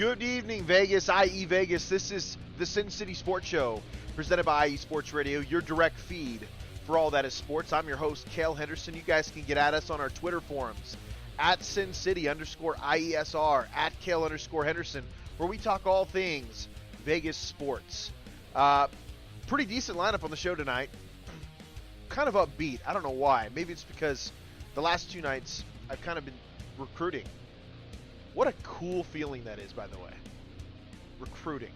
Good evening, Vegas, IE Vegas. This is the Sin City Sports Show, presented by IE Sports Radio, your direct feed for all that is sports. I'm your host, Cale Henderson. You guys can get at us on our Twitter forums, at SinCity_IESR, at Cale_Henderson, where we talk all things Vegas sports. Pretty decent lineup on the show tonight. Kind of upbeat. I don't know why. Maybe it's because the last two nights I've kind of been recruiting. What a cool feeling that is, by the way. Recruiting.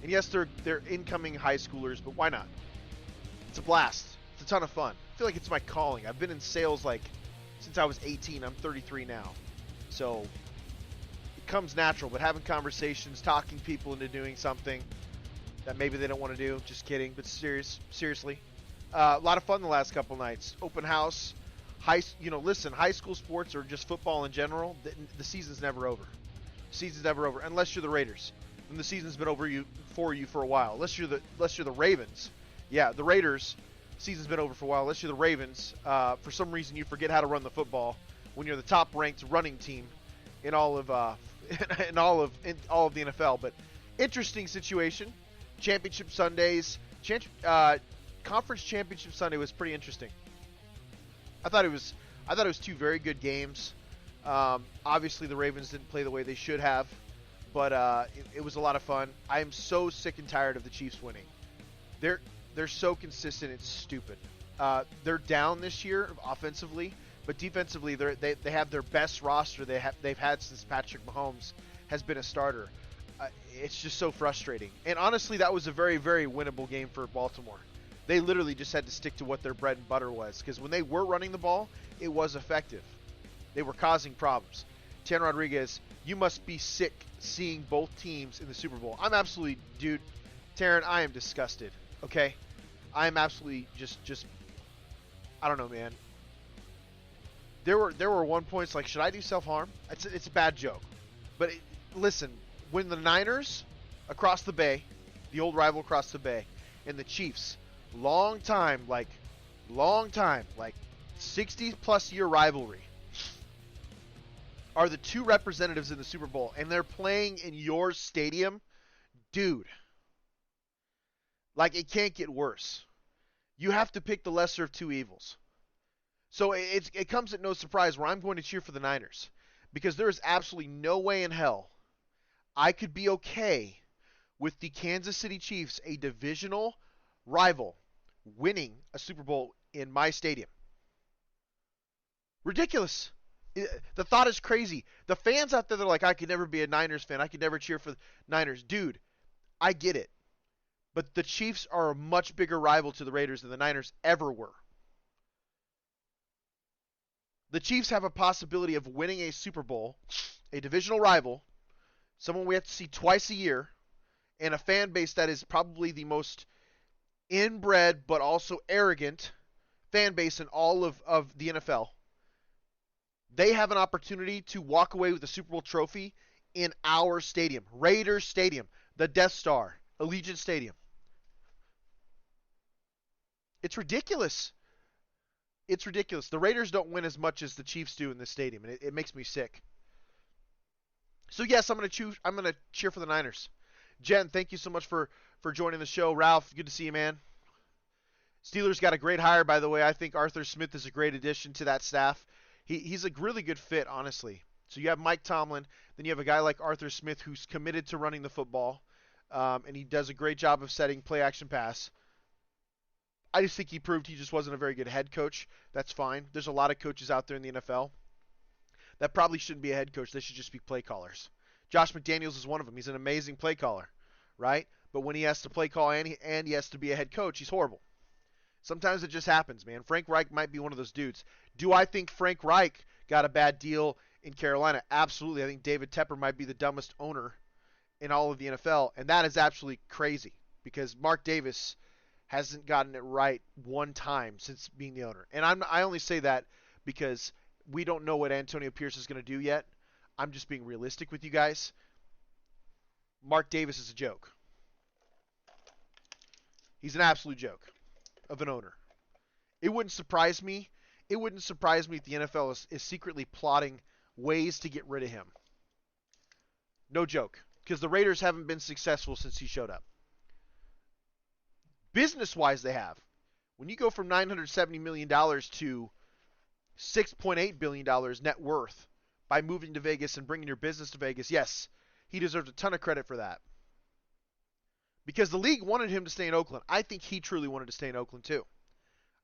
And yes, they're incoming high schoolers, but why not? It's a blast. It's a ton of fun. I feel like it's my calling. I've been in sales since I was 18. I'm 33 now. So it comes natural, but having conversations, talking people into doing something that maybe they don't want to do. Just kidding, but seriously. A lot of fun the last couple nights. Open house. Listen, high school sports or just football in general, the season's never over. Season's never over unless you're the Raiders. And the season's been over for you for a while. Unless you're the Ravens. Yeah, the Raiders, season's been over for a while. Unless you're the Ravens, for some reason you forget how to run the football when you're the top-ranked running team in all of the NFL. But interesting situation. Championship Sundays, Conference Championship Sunday was pretty interesting. I thought it was two very good games. Obviously, the Ravens didn't play the way they should have, but it was a lot of fun. I am so sick and tired of the Chiefs winning. They're so consistent, it's stupid. They're down this year offensively, but defensively they have their best roster they've had since Patrick Mahomes has been a starter. It's just so frustrating. And honestly, that was a very, very winnable game for Baltimore. They literally just had to stick to what their bread and butter was, because when they were running the ball, it was effective. They were causing problems. Tan Rodriguez, you must be sick seeing both teams in the Super Bowl. I'm absolutely, dude, Taryn, I am disgusted, okay? I am absolutely just I don't know, man. There were one points like, should I do self-harm? It's a bad joke. But listen, when the Niners across the bay, the old rival across the bay, and the Chiefs, long time, like 60-plus year rivalry, are the two representatives in the Super Bowl, and they're playing in your stadium, dude, like, it can't get worse. You have to pick the lesser of two evils. So it comes at no surprise where I'm going to cheer for the Niners, because there is absolutely no way in hell I could be okay with the Kansas City Chiefs, a divisional rival, winning a Super Bowl in my stadium. Ridiculous. The thought is crazy. The fans out there, they're like, I could never be a Niners fan. I could never cheer for the Niners. Dude, I get it. But the Chiefs are a much bigger rival to the Raiders than the Niners ever were. The Chiefs have a possibility of winning a Super Bowl, a divisional rival, someone we have to see twice a year, and a fan base that is probably the most inbred but also arrogant fan base in all of the NFL. They have an opportunity to walk away with a Super Bowl trophy in our stadium, Raiders Stadium, the Death Star, Allegiant Stadium. It's ridiculous. It's ridiculous. The Raiders don't win as much as the Chiefs do in this stadium, and it makes me sick. So yes, I'm gonna cheer for the Niners. Jen, thank you so much for joining the show. Ralph, good to see you, man. Steelers got a great hire, by the way. I think Arthur Smith is a great addition to that staff. He's a really good fit, honestly. So you have Mike Tomlin, then you have a guy like Arthur Smith who's committed to running the football, and he does a great job of setting play-action pass. I just think he proved he just wasn't a very good head coach. That's fine. There's a lot of coaches out there in the NFL that probably shouldn't be a head coach. They should just be play callers. Josh McDaniels is one of them. He's an amazing play caller, right? But when he has to play call and he has to be a head coach, he's horrible. Sometimes it just happens, man. Frank Reich might be one of those dudes. Do I think Frank Reich got a bad deal in Carolina? Absolutely. I think David Tepper might be the dumbest owner in all of the NFL, and that is absolutely crazy because Mark Davis hasn't gotten it right one time since being the owner. And I only say that because we don't know what Antonio Pierce is going to do yet. I'm just being realistic with you guys. Mark Davis is a joke. He's an absolute joke of an owner. It wouldn't surprise me. It wouldn't surprise me if the NFL is secretly plotting ways to get rid of him. No joke. Because the Raiders haven't been successful since he showed up. Business-wise, they have. When you go from $970 million to $6.8 billion net worth by moving to Vegas and bringing your business to Vegas, yes, he deserves a ton of credit for that. Because the league wanted him to stay in Oakland. I think he truly wanted to stay in Oakland too.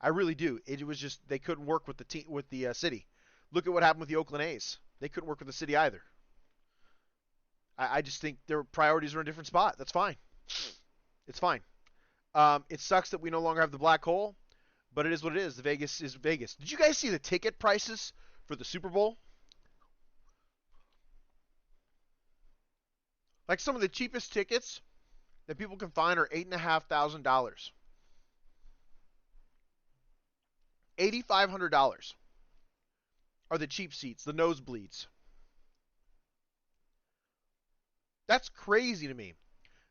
I really do. It was just they couldn't work with the city. Look at what happened with the Oakland A's. They couldn't work with the city either. I just think their priorities are in a different spot. That's fine. It's fine. It sucks that we no longer have the black hole, but it is what it is. The Vegas is Vegas. Did you guys see the ticket prices for the Super Bowl? Like some of the cheapest tickets that people can find are $8,500. $8,500 are the cheap seats, the nosebleeds. That's crazy to me.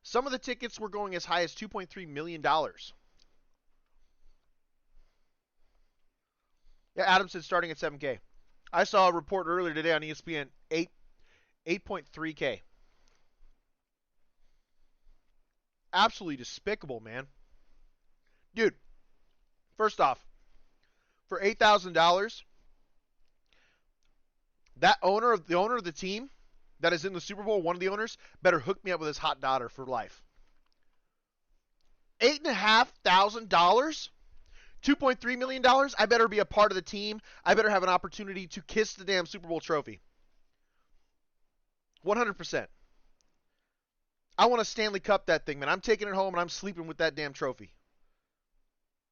Some of the tickets were going as high as $2.3 million. Yeah, Adam said starting at 7K. I saw a report earlier today on ESPN, 8.3K. Absolutely despicable, man. Dude, first off, for $8,000, that owner of the team that is in the Super Bowl, one of the owners, better hook me up with his hot daughter for life. $8,500? $2.3 million? I better be a part of the team. I better have an opportunity to kiss the damn Super Bowl trophy. 100%. I want to Stanley Cup that thing, man. I'm taking it home and I'm sleeping with that damn trophy.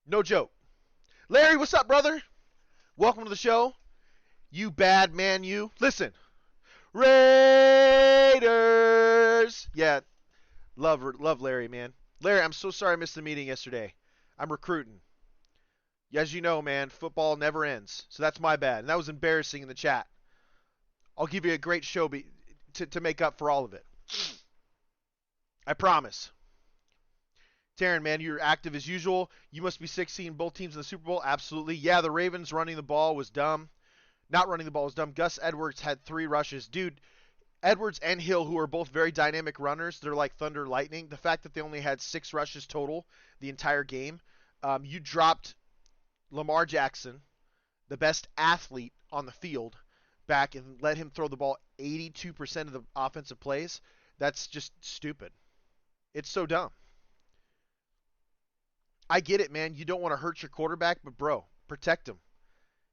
No joke. Larry, what's up, brother? Welcome to the show. You bad man, you. Listen. Raiders. Yeah, love Larry, man. Larry, I'm so sorry I missed the meeting yesterday. I'm recruiting. As you know, man, football never ends. So that's my bad. And that was embarrassing in the chat. I'll give you a great show to make up for all of it. I promise. Taryn, man, you're active as usual. You must be 16 both teams in the Super Bowl. Absolutely. Yeah, the Ravens running the ball was dumb. Not running the ball was dumb. Gus Edwards had 3 rushes. Dude, Edwards and Hill, who are both very dynamic runners, they're like thunder and lightning. The fact that they only had 6 rushes total the entire game, you dropped Lamar Jackson, the best athlete on the field, back and let him throw the ball 82% of the offensive plays. That's just stupid. It's so dumb. I get it, man. You don't want to hurt your quarterback, but bro, protect him.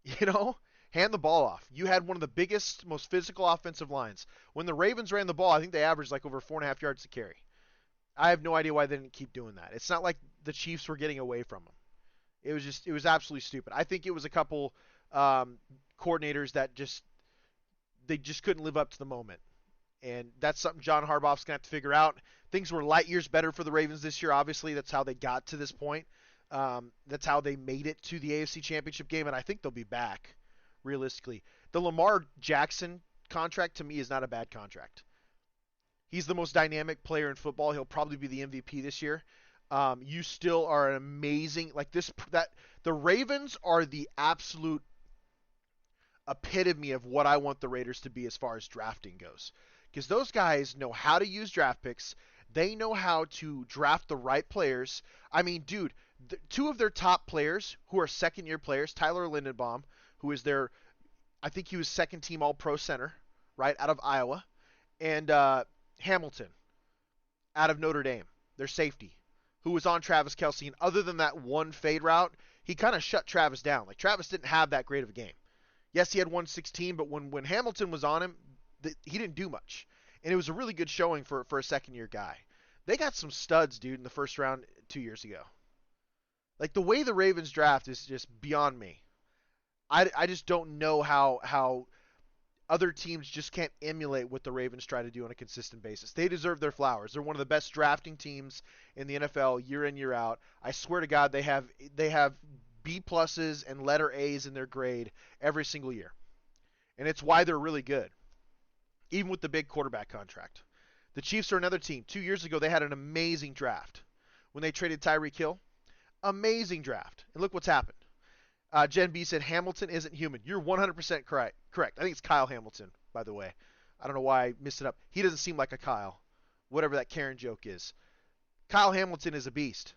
You know? Hand the ball off. You had one of the biggest, most physical offensive lines. When the Ravens ran the ball, I think they averaged like over 4.5 yards to carry. I have no idea why they didn't keep doing that. It's not like the Chiefs were getting away from them. It was absolutely stupid. I think it was a couple coordinators that they just couldn't live up to the moment. And that's something John Harbaugh's going to have to figure out. Things were light years better for the Ravens this year, obviously. That's how they got to this point. That's how they made it to the AFC Championship game, and I think they'll be back. Realistically, the Lamar Jackson contract to me is not a bad contract. He's the most dynamic player in football. He'll probably be the MVP this year. You still are an amazing the Ravens are the absolute epitome of what I want the Raiders to be as far as drafting goes. Because those guys know how to use draft picks. They know how to draft the right players. I mean, dude, 2 of their top players who are second-year players, Tyler Lindenbaum, who is I think he was second-team All-Pro center, right, out of Iowa, and Hamilton out of Notre Dame, their safety, who was on Travis Kelce. And other than that one fade route, he kind of shut Travis down. Like, Travis didn't have that great of a game. Yes, he had 116, but when Hamilton was on him, he didn't do much. And it was a really good showing for a second-year guy. They got some studs, dude, in the first round 2 years ago. Like, the way the Ravens draft is just beyond me. I just don't know how other teams just can't emulate what the Ravens try to do on a consistent basis. They deserve their flowers. They're one of the best drafting teams in the NFL year in, year out. I swear to God, they have B pluses and letter A's in their grade every single year. And it's why they're really good, even with the big quarterback contract. The Chiefs are another team. 2 years ago, they had an amazing draft when they traded Tyreek Hill. Amazing draft. And look what's happened. Jen B said Hamilton isn't human. You're 100% correct. I think it's Kyle Hamilton, by the way. I don't know why I missed it up. He doesn't seem like a Kyle, whatever that Karen joke is. Kyle Hamilton is a beast.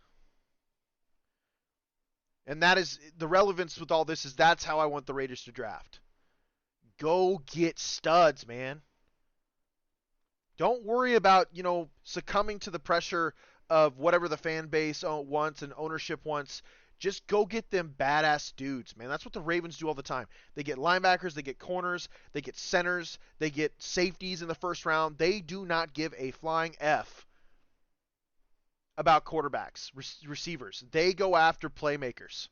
And that is the relevance with all this is that's how I want the Raiders to draft. Go get studs, man. Don't worry about, succumbing to the pressure of whatever the fan base wants and ownership wants. Just go get them badass dudes, man. That's what the Ravens do all the time. They get linebackers, they get corners, they get centers, they get safeties in the first round. They do not give a flying F about quarterbacks, receivers. They go after playmakers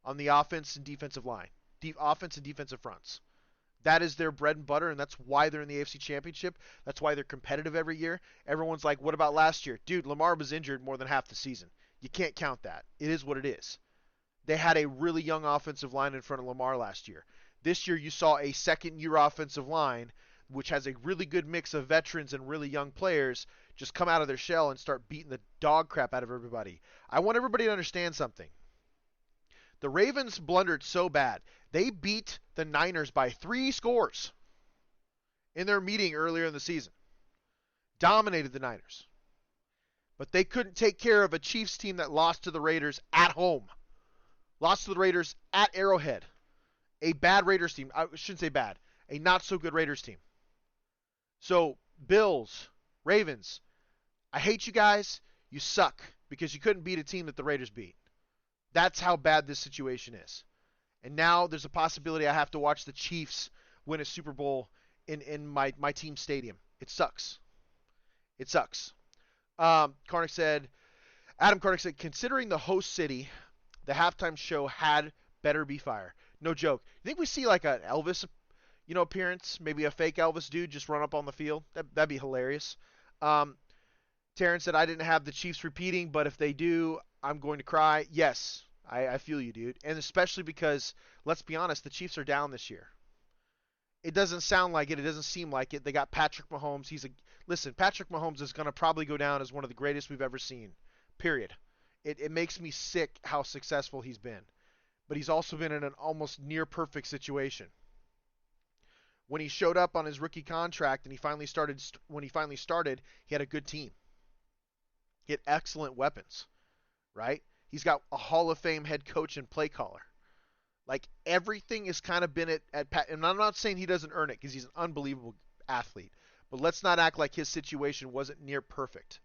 on the offense and defensive line, offense and defensive fronts. That is their bread and butter, and that's why they're in the AFC Championship. That's why they're competitive every year. Everyone's like, what about last year? Dude, Lamar was injured more than half the season. You can't count that. It is what it is. They had a really young offensive line in front of Lamar last year. This year you saw a second-year offensive line, which has a really good mix of veterans and really young players, just come out of their shell and start beating the dog crap out of everybody. I want everybody to understand something. The Ravens blundered so bad. They beat the Niners by 3 scores in their meeting earlier in the season. Dominated the Niners. But they couldn't take care of a Chiefs team that lost to the Raiders at home. Lost to the Raiders at Arrowhead. A bad Raiders team. I shouldn't say bad. A not-so-good Raiders team. So, Bills, Ravens, I hate you guys. You suck because you couldn't beat a team that the Raiders beat. That's how bad this situation is. And now there's a possibility I have to watch the Chiefs win a Super Bowl in my team stadium. It sucks. It sucks. Adam Karnick said, considering the host city, the halftime show had better be fire. No joke. You think we see like an Elvis, appearance? Maybe a fake Elvis dude just run up on the field? That'd be hilarious. Terrence said, I didn't have the Chiefs repeating, but if they do, I'm going to cry. Yes, I feel you, dude. And especially because, let's be honest, the Chiefs are down this year. It doesn't sound like it. It doesn't seem like it. They got Patrick Mahomes. Listen, Patrick Mahomes is going to probably go down as one of the greatest we've ever seen, period. It makes me sick how successful he's been. But he's also been in an almost near-perfect situation. When he showed up on his rookie contract and he finally started, he had a good team. He had excellent weapons, right? He's got a Hall of Fame head coach and play caller. Like, everything has kind of been at Pat. And I'm not saying he doesn't earn it because he's an unbelievable athlete. But let's not act like his situation wasn't near perfect.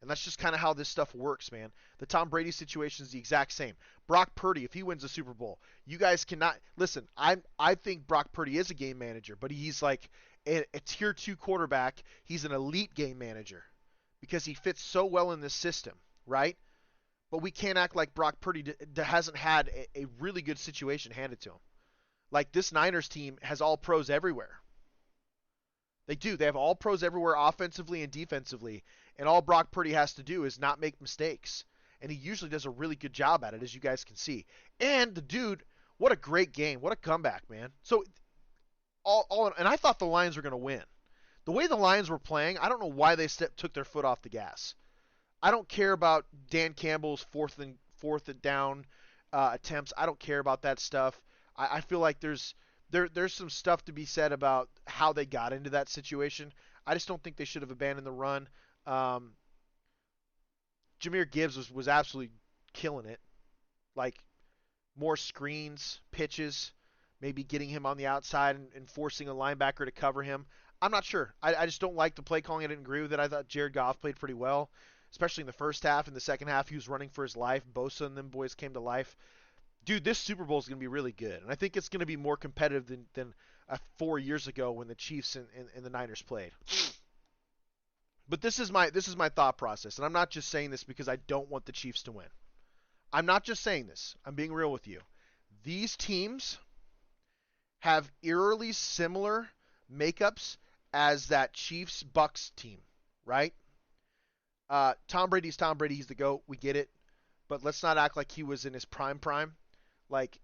And that's just kind of how this stuff works, man. The Tom Brady situation is the exact same. Brock Purdy, if he wins the Super Bowl, you guys cannot listen. I think Brock Purdy is a game manager, but he's like a tier 2 quarterback. He's an elite game manager because he fits so well in this system, right? But we can't act like Brock Purdy hasn't had a really good situation handed to him. Like, this Niners team has all pros everywhere. They do. They have all pros everywhere offensively and defensively. And all Brock Purdy has to do is not make mistakes. And he usually does a really good job at it, as you guys can see. And the dude, what a great game. What a comeback, man. So, and I thought the Lions were going to win. The way the Lions were playing, I don't know why they took their foot off the gas. I don't care about Dan Campbell's fourth and down attempts. I don't care about that stuff. I feel like there's some stuff to be said about how they got into that situation. I just don't think they should have abandoned the run. Jahmyr Gibbs was absolutely killing it. Like, more screens, pitches, maybe getting him on the outside and forcing a linebacker to cover him. I'm not sure. I just don't like the play calling. I didn't agree with it. I thought Jared Goff played pretty well, especially in the first half. In the second half, he was running for his life. Bosa and them boys came to life. Dude, this Super Bowl is going to be really good. And I think it's going to be more competitive than 4 years ago when the Chiefs and the Niners played. But this is my thought process. And I'm not just saying this because I don't want the Chiefs to win. I'm not just saying this. I'm being real with you. These teams have eerily similar makeups as that Chiefs-Bucks team, right? Tom Brady's Tom Brady. He's the GOAT. We get it. But let's not act like he was in his prime. Like,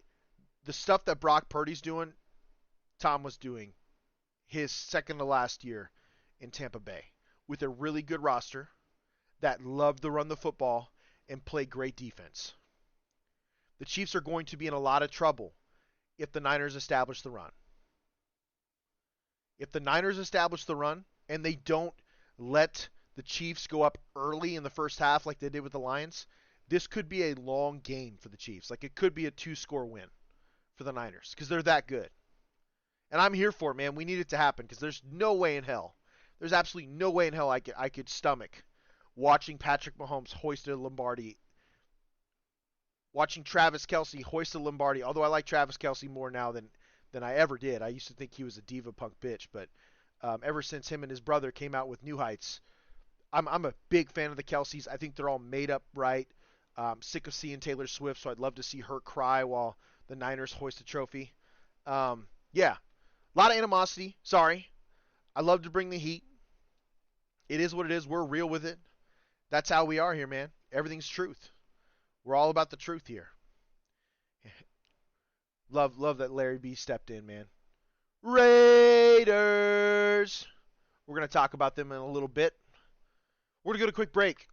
the stuff that Brock Purdy's doing, Tom was doing his second to last year in Tampa Bay with a really good roster that loved to run the football and play great defense. The Chiefs are going to be in a lot of trouble if the Niners establish the run. If the Niners establish the run and they don't let the Chiefs go up early in the first half like they did with the Lions, this could be a long game for the Chiefs. Like, it could be a 2-score win for the Niners because they're that good. And I'm here for it, man. We need it to happen because there's no way in hell. There's absolutely no way in hell I could stomach watching Patrick Mahomes hoist a Lombardi, watching Travis Kelce hoist a Lombardi, although I like Travis Kelce more now than I ever did. I used to think he was a diva punk bitch, but ever since him and his brother came out with New Heights, I'm a big fan of the Kelces. I think they're all made up right. Sick of seeing Taylor Swift, so I'd love to see her cry while the Niners hoist a trophy. Yeah, a lot of animosity. Sorry. I love to bring the heat. It is what it is. We're real with it. That's how we are here, man. Everything's truth. We're all about the truth here. Love that Larry B stepped in, man. Raiders. We're going to talk about them in a little bit. We're going to go to a quick break.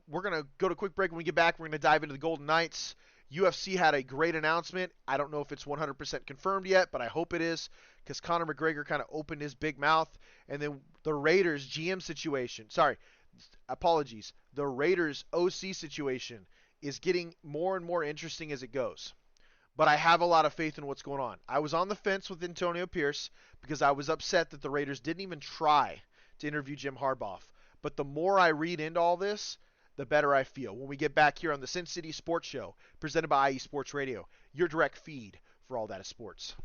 We're going to go to a quick break. When we get back, we're going to dive into the Golden Knights. UFC had a great announcement. I don't know if it's 100% confirmed yet, but I hope it is because Conor McGregor kind of opened his big mouth. And then the Raiders GM situation. Sorry, apologies. The Raiders OC situation is getting more and more interesting as it goes. But I have a lot of faith in what's going on. I was on the fence with Antonio Pierce because I was upset that the Raiders didn't even try to interview Jim Harbaugh. But the more I read into all this, the better I feel. When we get back here on the Sin City Sports Show, presented by IE Sports Radio, your direct feed for all that is sports.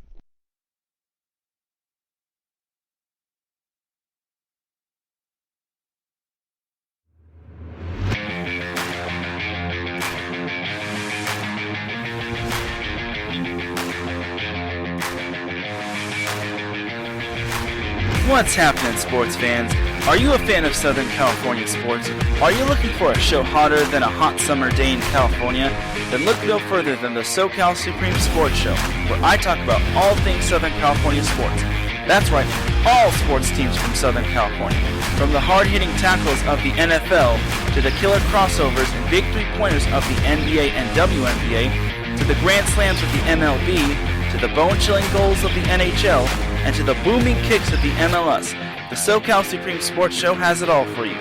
What's happening, sports fans? Are you a fan of Southern California sports? Are you looking for a show hotter than a hot summer day in California? Then look no further than the SoCal Supreme Sports Show, where I talk about all things Southern California sports. That's right, all sports teams from Southern California. From the hard-hitting tackles of the NFL, to the killer crossovers and big three-pointers of the NBA and WNBA, to the grand slams of the MLB, to the bone-chilling goals of the NHL, and to the booming kicks of the MLS. The SoCal Supreme Sports Show has it all for you.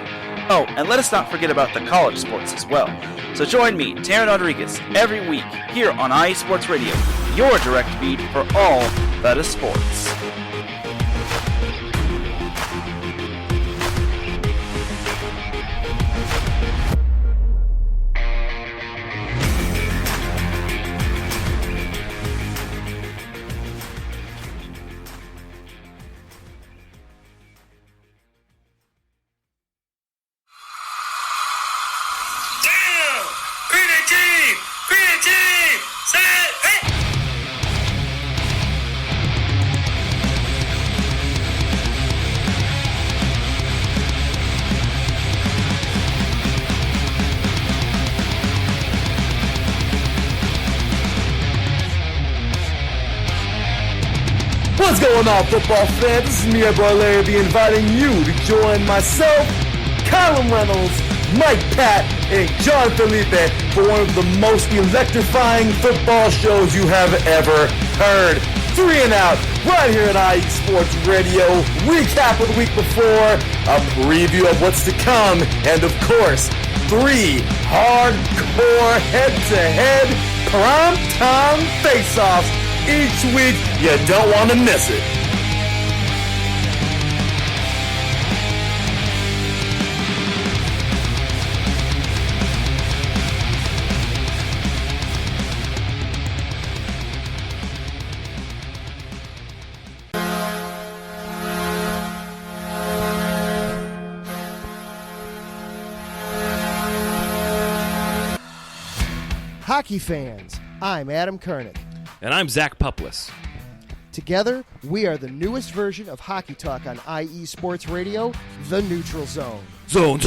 Oh, and let us not forget about the college sports as well. So join me, Taryn Rodriguez, every week here on IE Sports Radio, your direct feed for all that is sports. What's going on, football fans? This is me, your boy Larry B, inviting you to join myself, Colin Reynolds, Mike Pat, and John Felipe for one of the most electrifying football shows you have ever heard. 3 and Out, right here at IE Sports Radio. Recap of the week before, a preview of what's to come, and of course, 3 hardcore head-to-head prime-time face-offs each week. You don't want to miss it. Hockey fans, I'm Adam Kernick. And I'm Zach Puplis. Together, we are the newest version of Hockey Talk on IE Sports Radio, The Neutral Zone. Zone.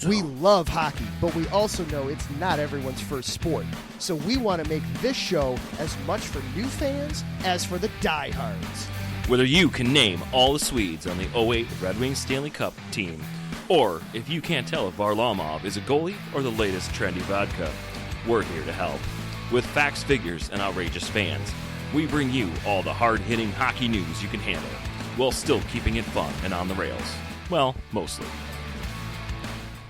We love hockey, but we also know it's not everyone's first sport. So we want to make this show as much for new fans as for the diehards. Whether you can name all the Swedes on the 08 Red Wings Stanley Cup team, or if you can't tell if Varlamov is a goalie or the latest trendy vodka, we're here to help. With facts, figures, and outrageous fans, we bring you all the hard-hitting hockey news you can handle, while still keeping it fun and on the rails. Well, mostly.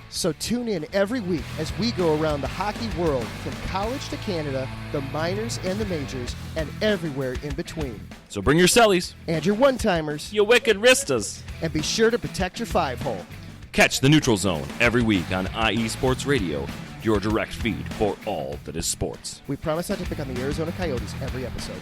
So tune in every week as we go around the hockey world, from college to Canada, the minors and the majors, and everywhere in between. So bring your cellies, And your one-timers, you wicked wristas. and be sure to protect your five-hole. Catch the Neutral Zone every week on IE Sports Radio, your direct feed for all that is sports. We promise not to pick on the Arizona Coyotes every episode.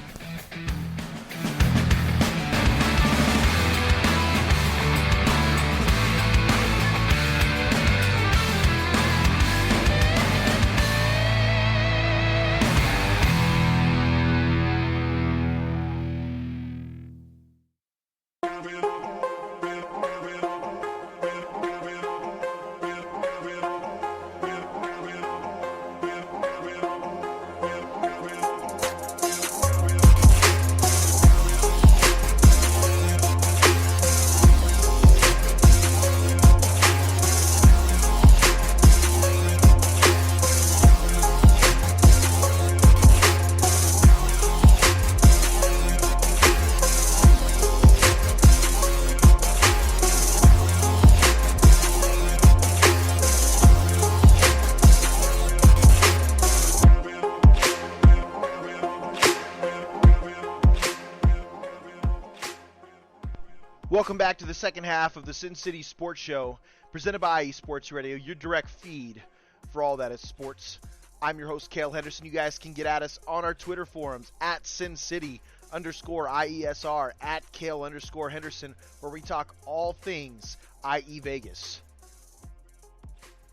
Welcome back to the second half of the Sin City Sports Show, presented by IE Sports Radio, your direct feed for all that is sports. I'm your host, Cale Henderson. You guys can get at us on our Twitter forums, at SinCity_IESR, at Cale_Henderson, where we talk all things IE Vegas.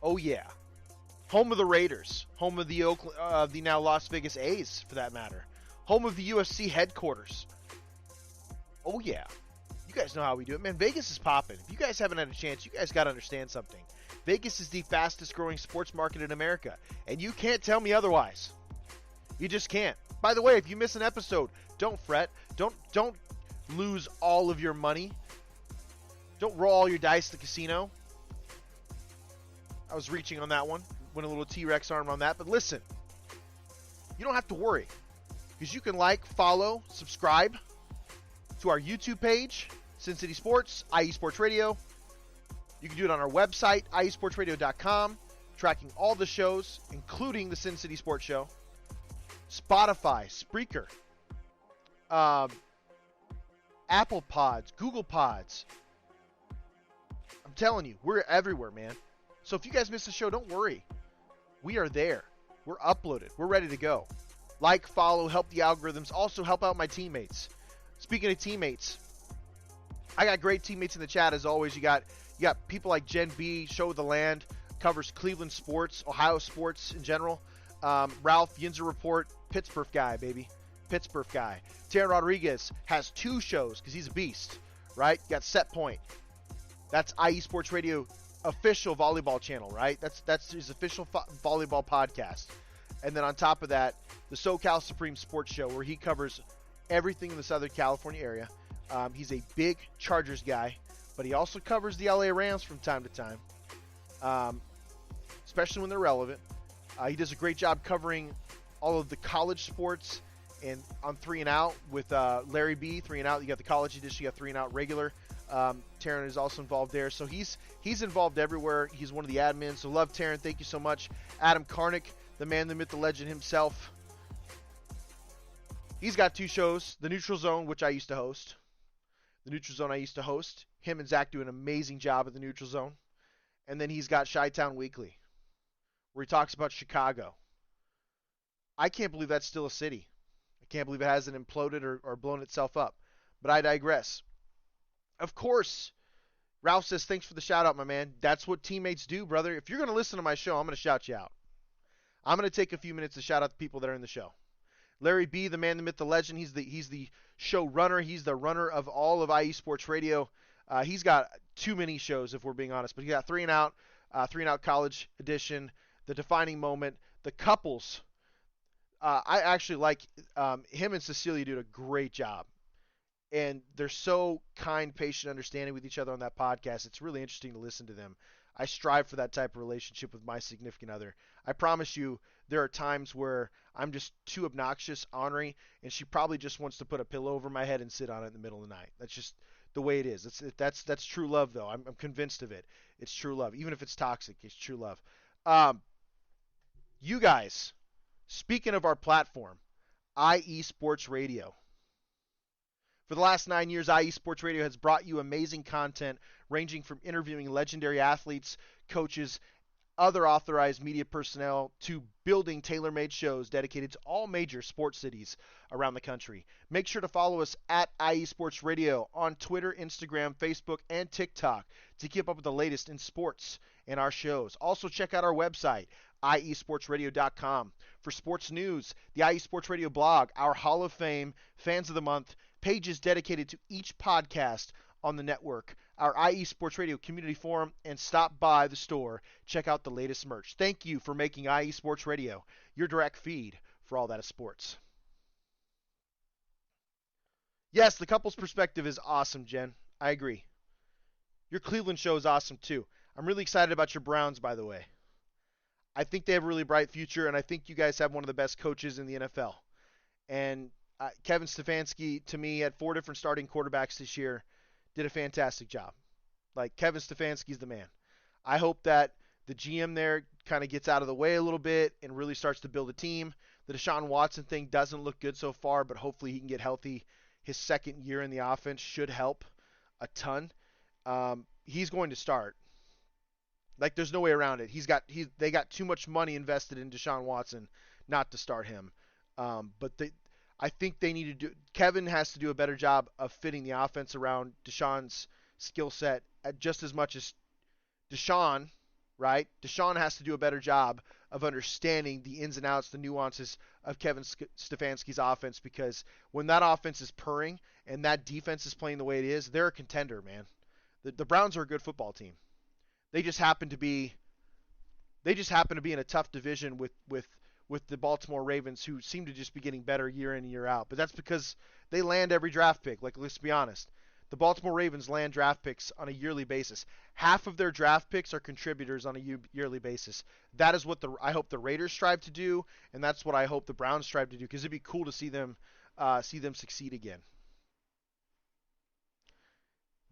Oh yeah. Home of the Raiders, home of the the now Las Vegas A's, for that matter. Home of the UFC headquarters. Oh yeah. You guys know how we do it, man. Vegas is popping. If you guys haven't had a chance, you guys got to understand something. Vegas is the fastest growing sports market in America, and you can't tell me otherwise. You just can't. By the way, if you miss an episode, don't fret. Don't lose all of your money. Don't roll all your dice at the casino. I was reaching on that one. Went a little T-Rex arm on that. But listen, you don't have to worry, because you can like, follow, subscribe to our YouTube page, Sin City Sports, IE Sports Radio. You can do it on our website, iesportsradio.com, tracking all the shows, including the Sin City Sports Show. Spotify, Spreaker, Apple Pods, Google Pods. I'm telling you, we're everywhere, man. So if you guys miss the show, don't worry. We are there. We're uploaded. We're ready to go. Like, follow, help the algorithms. Also, help out my teammates. Speaking of teammates, I got great teammates in the chat as always. You got people like Jen B, Show the Land, covers Cleveland sports, Ohio sports in general. Ralph Yinzer Report, Pittsburgh guy, baby. Pittsburgh guy. Taryn Rodriguez has 2 shows because he's a beast, right? You got Set Point. That's IE Sports Radio official volleyball channel, right? That's his official volleyball podcast. And then on top of that, the SoCal Supreme Sports Show, where he covers everything in the Southern California area. He's a big Chargers guy, but he also covers the LA Rams from time to time, especially when they're relevant. He does a great job covering all of the college sports, and on 3 and Out with Larry B. 3 and Out, you got the college edition, you got 3 and Out regular. Taryn is also involved there, so he's involved everywhere. He's one of the admins, so love Taryn. Thank you so much. Adam Karnick, the man, the myth, the legend himself. He's got 2 shows, The Neutral Zone, which I used to host. The Neutral Zone I used to host. Him and Zach do an amazing job at The Neutral Zone. And then he's got Chi-Town Weekly, where he talks about Chicago. I can't believe that's still a city. I can't believe it hasn't imploded or blown itself up. But I digress. Of course, Ralph says, thanks for the shout-out, my man. That's what teammates do, brother. If you're going to listen to my show, I'm going to shout you out. I'm going to take a few minutes to shout out the people that are in the show. Larry B., the man, the myth, the legend. He's the show runner. He's the runner of all of IE Sports Radio. He's got too many shows, if we're being honest. But he got 3 and Out, 3 and Out College Edition, The Defining Moment, The Couples. I actually like him and Cecilia do a great job. And they're so kind, patient, understanding with each other on that podcast. It's really interesting to listen to them. I strive for that type of relationship with my significant other. I promise you, there are times where I'm just too obnoxious, ornery, and she probably just wants to put a pillow over my head and sit on it in the middle of the night. That's just the way it is. That's true love, though. I'm convinced of it. It's true love. Even if it's toxic, it's true love. You guys, speaking of our platform, IE Sports Radio. For the last 9 years, IE Sports Radio has brought you amazing content ranging from interviewing legendary athletes, coaches, other authorized media personnel to building tailor-made shows dedicated to all major sports cities around the country. Make sure to follow us at IE Sports Radio on Twitter, Instagram, Facebook, and TikTok to keep up with the latest in sports and our shows. Also, check out our website, iesportsradio.com, for sports news, the IE Sports Radio blog, our Hall of Fame, Fans of the Month, pages dedicated to each podcast on the network, our IE Sports Radio community forum, and stop by the store. Check out the latest merch. Thank you for making IE Sports Radio your direct feed for all that is sports. Yes, the couple's perspective is awesome, Jen. I agree. Your Cleveland show is awesome, too. I'm really excited about your Browns, by the way. I think they have a really bright future, and I think you guys have one of the best coaches in the NFL. And Kevin Stefanski, to me, had 4 different starting quarterbacks this year, did a fantastic job. Like, Kevin Stefanski's the man. I hope that the GM there kind of gets out of the way a little bit and really starts to build a team. The Deshaun Watson thing doesn't look good so far, but hopefully he can get healthy. His second year in the offense should help a ton. He's going to start. Like, there's no way around it. They got too much money invested in Deshaun Watson not to start him. I think they need to do. Kevin has to do a better job of fitting the offense around Deshaun's skill set just as much as Deshaun, right? Deshaun has to do a better job of understanding the ins and outs, the nuances of Kevin Stefanski's offense, because when that offense is purring and that defense is playing the way it is, they're a contender, man. The Browns are a good football team. They just happen to be in a tough division with the Baltimore Ravens, who seem to just be getting better year in and year out. But that's because they land every draft pick. Like, let's be honest. The Baltimore Ravens land draft picks on a yearly basis. Half of their draft picks are contributors on a yearly basis. That is what I hope the Raiders strive to do, and that's what I hope the Browns strive to do, because it'd be cool to see them succeed again.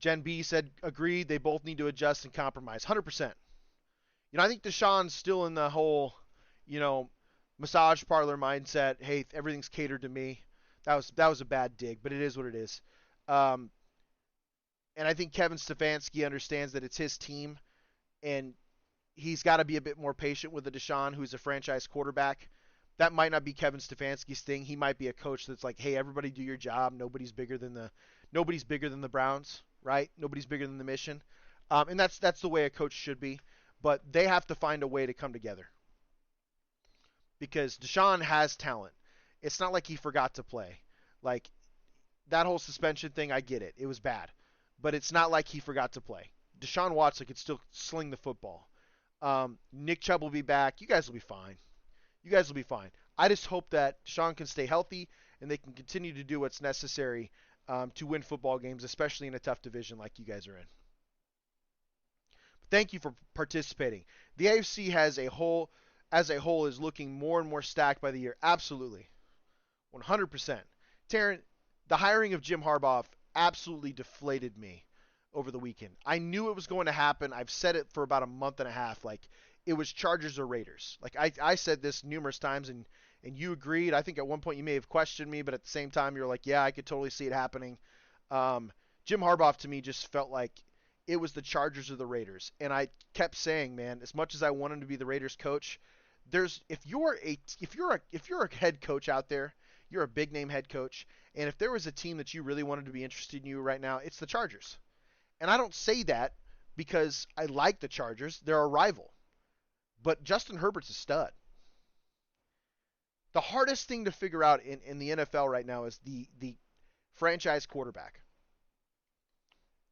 Jen B said, agreed, they both need to adjust and compromise. 100%. I think Deshaun's still in the whole, massage parlor mindset. Hey, everything's catered to me. That was a bad dig, but it is what it is. And I think Kevin Stefanski understands that it's his team, and he's got to be a bit more patient with the Deshaun, who's a franchise quarterback. That might not be Kevin Stefanski's thing. He might be a coach that's like, hey, everybody do your job. Nobody's bigger than the Browns, right? Nobody's bigger than the mission. And that's the way a coach should be. But they have to find a way to come together, because Deshaun has talent. It's not like he forgot to play. Like, that whole suspension thing, I get it. It was bad. But it's not like he forgot to play. Deshaun Watson could still sling the football. Nick Chubb will be back. You guys will be fine. I just hope that Deshaun can stay healthy and they can continue to do what's necessary to win football games, especially in a tough division like you guys are in. Thank you for participating. The AFC as a whole is looking more and more stacked by the year. Absolutely. 100%. Taryn, the hiring of Jim Harbaugh absolutely deflated me over the weekend. I knew it was going to happen. I've said it for about a month and a half. Like, it was Chargers or Raiders. Like, I said this numerous times, and you agreed. I think at one point you may have questioned me, but at the same time you're like, yeah, I could totally see it happening. Jim Harbaugh to me just felt like it was the Chargers or the Raiders. And I kept saying, man, as much as I want him to be the Raiders coach, if you're a head coach out there, you're a big name head coach, and if there was a team that you really wanted to be interested in you right now, it's the Chargers. And I don't say that because I like the Chargers. They're a rival. But Justin Herbert's a stud. The hardest thing to figure out in the NFL right now is the franchise quarterback.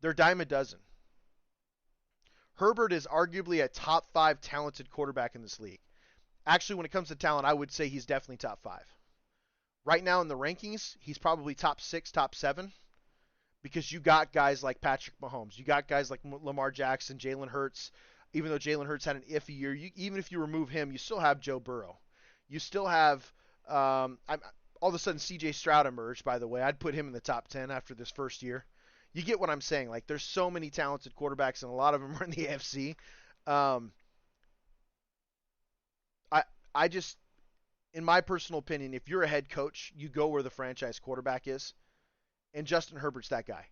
They're dime a dozen. Herbert is arguably a top 5 talented quarterback in this league. Actually, when it comes to talent, I would say he's definitely top 5. Right now in the rankings, he's probably top 6, top 7, because you got guys like Patrick Mahomes. You got guys like Lamar Jackson, Jalen Hurts. Even though Jalen Hurts had an iffy year, even if you remove him, you still have Joe Burrow. You still have All of a sudden, C.J. Stroud emerged, by the way. I'd put him in the top 10 after this first year. You get what I'm saying. Like, there's so many talented quarterbacks, and a lot of them are in the AFC. I just, in my personal opinion, if you're a head coach, you go where the franchise quarterback is, and Justin Herbert's that guy.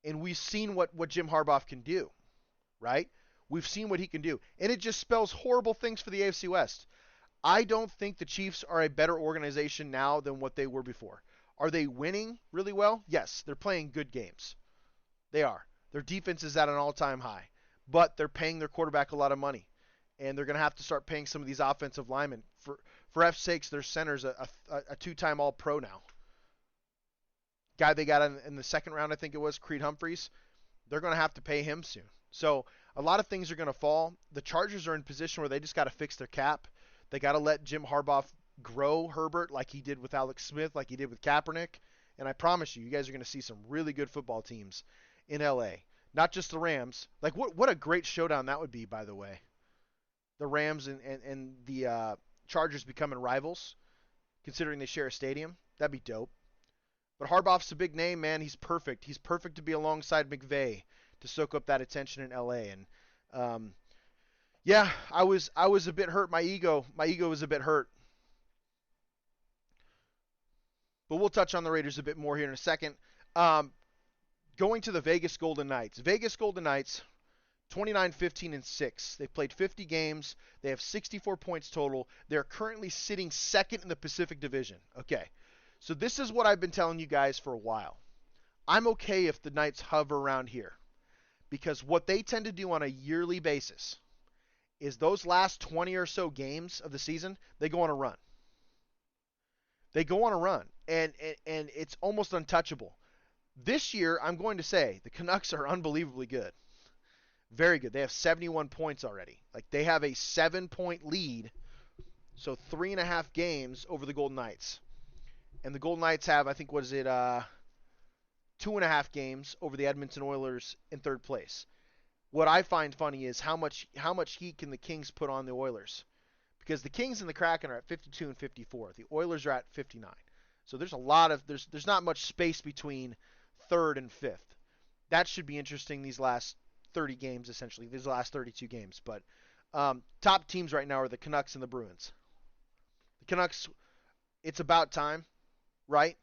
And we've seen what Jim Harbaugh can do, right? We've seen what he can do. And it just spells horrible things for the AFC West. I don't think the Chiefs are a better organization now than what they were before. Are they winning really well? Yes, they're playing good games. They are. Their defense is at an all-time high. But they're paying their quarterback a lot of money. And they're going to have to start paying some of these offensive linemen. For F's sakes, their center's a two-time All-Pro now. Guy they got in the second round, I think it was, Creed Humphreys. They're going to have to pay him soon. So a lot of things are going to fall. The Chargers are in a position where they just got to fix their cap. They got to let Jim Harbaugh grow Herbert like he did with Alex Smith, like he did with Kaepernick. And I promise you guys are going to see some really good football teams in L.A. Not just the Rams. Like, what a great showdown that would be, by the way. The Rams and the Chargers becoming rivals, considering they share a stadium. That'd be dope. But Harbaugh's a big name, man. He's perfect. He's perfect to be alongside McVay to soak up that attention in L.A. And yeah, I was a bit hurt. My ego was a bit hurt. But we'll touch on the Raiders a bit more here in a second. Going to the Vegas Golden Knights. Vegas Golden Knights, 29-15-6. They've played 50 games. They have 64 points total. They're currently sitting second in the Pacific Division. Okay. So this is what I've been telling you guys for a while. I'm okay if the Knights hover around here. Because what they tend to do on a yearly basis is those last 20 or so games of the season, they go on a run. They go on a run. And it's almost untouchable. This year, I'm going to say, the Canucks are unbelievably good. Very good. They have 71 points already. Like, they have a 7-point lead. So 3.5 games over the Golden Knights. And the Golden Knights have, I think, 2.5 games over the Edmonton Oilers in third place. What I find funny is how much heat can the Kings put on the Oilers? Because the Kings and the Kraken are at 52 and 54. The Oilers are at 59. So there's there's not much space between third and fifth. That should be interesting these last 30 games, essentially. These last 32 games. But top teams right now are the Canucks and the Bruins. The Canucks, it's about time. Right?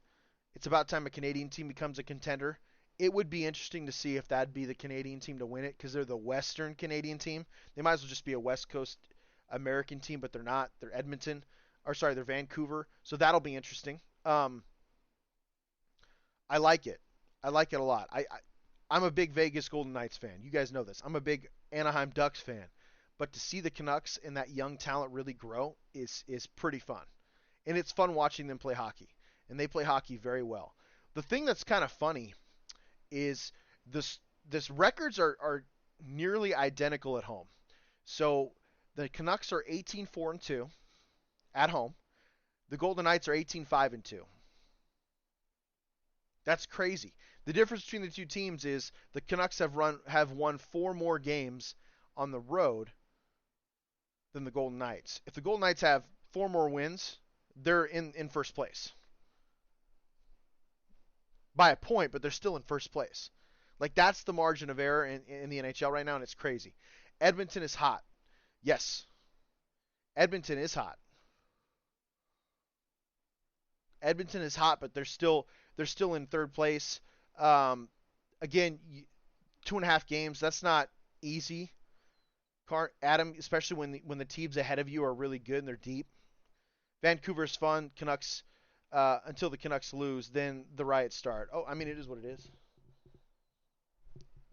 It's about time a Canadian team becomes a contender. It would be interesting to see if that'd be the Canadian team to win it because they're the Western Canadian team. They might as well just be a West Coast American team, but they're not. They're they're Vancouver. So that'll be interesting. I like it. I like it a lot. I'm a big Vegas Golden Knights fan. You guys know this. I'm a big Anaheim Ducks fan. But to see the Canucks and that young talent really grow is pretty fun. And it's fun watching them play hockey. And they play hockey very well. The thing that's kind of funny is this records are nearly identical at home. So the Canucks are 18-4-2 at home. The Golden Knights are 18-5-2. That's crazy. The difference between the two teams is the Canucks have won 4 more games on the road than the Golden Knights. If the Golden Knights have 4 more wins, they're in first place. By a point, but they're still in first place. Like, that's the margin of error in the NHL right now, and it's crazy. Edmonton is hot. Yes. Edmonton is hot. Edmonton is hot, but they're still in third place. Again, 2.5 games, that's not easy. Adam, especially when the teams ahead of you are really good and they're deep. Vancouver's fun. Canucks, until the Canucks lose, then the riots start. Oh, I mean, it is what it is.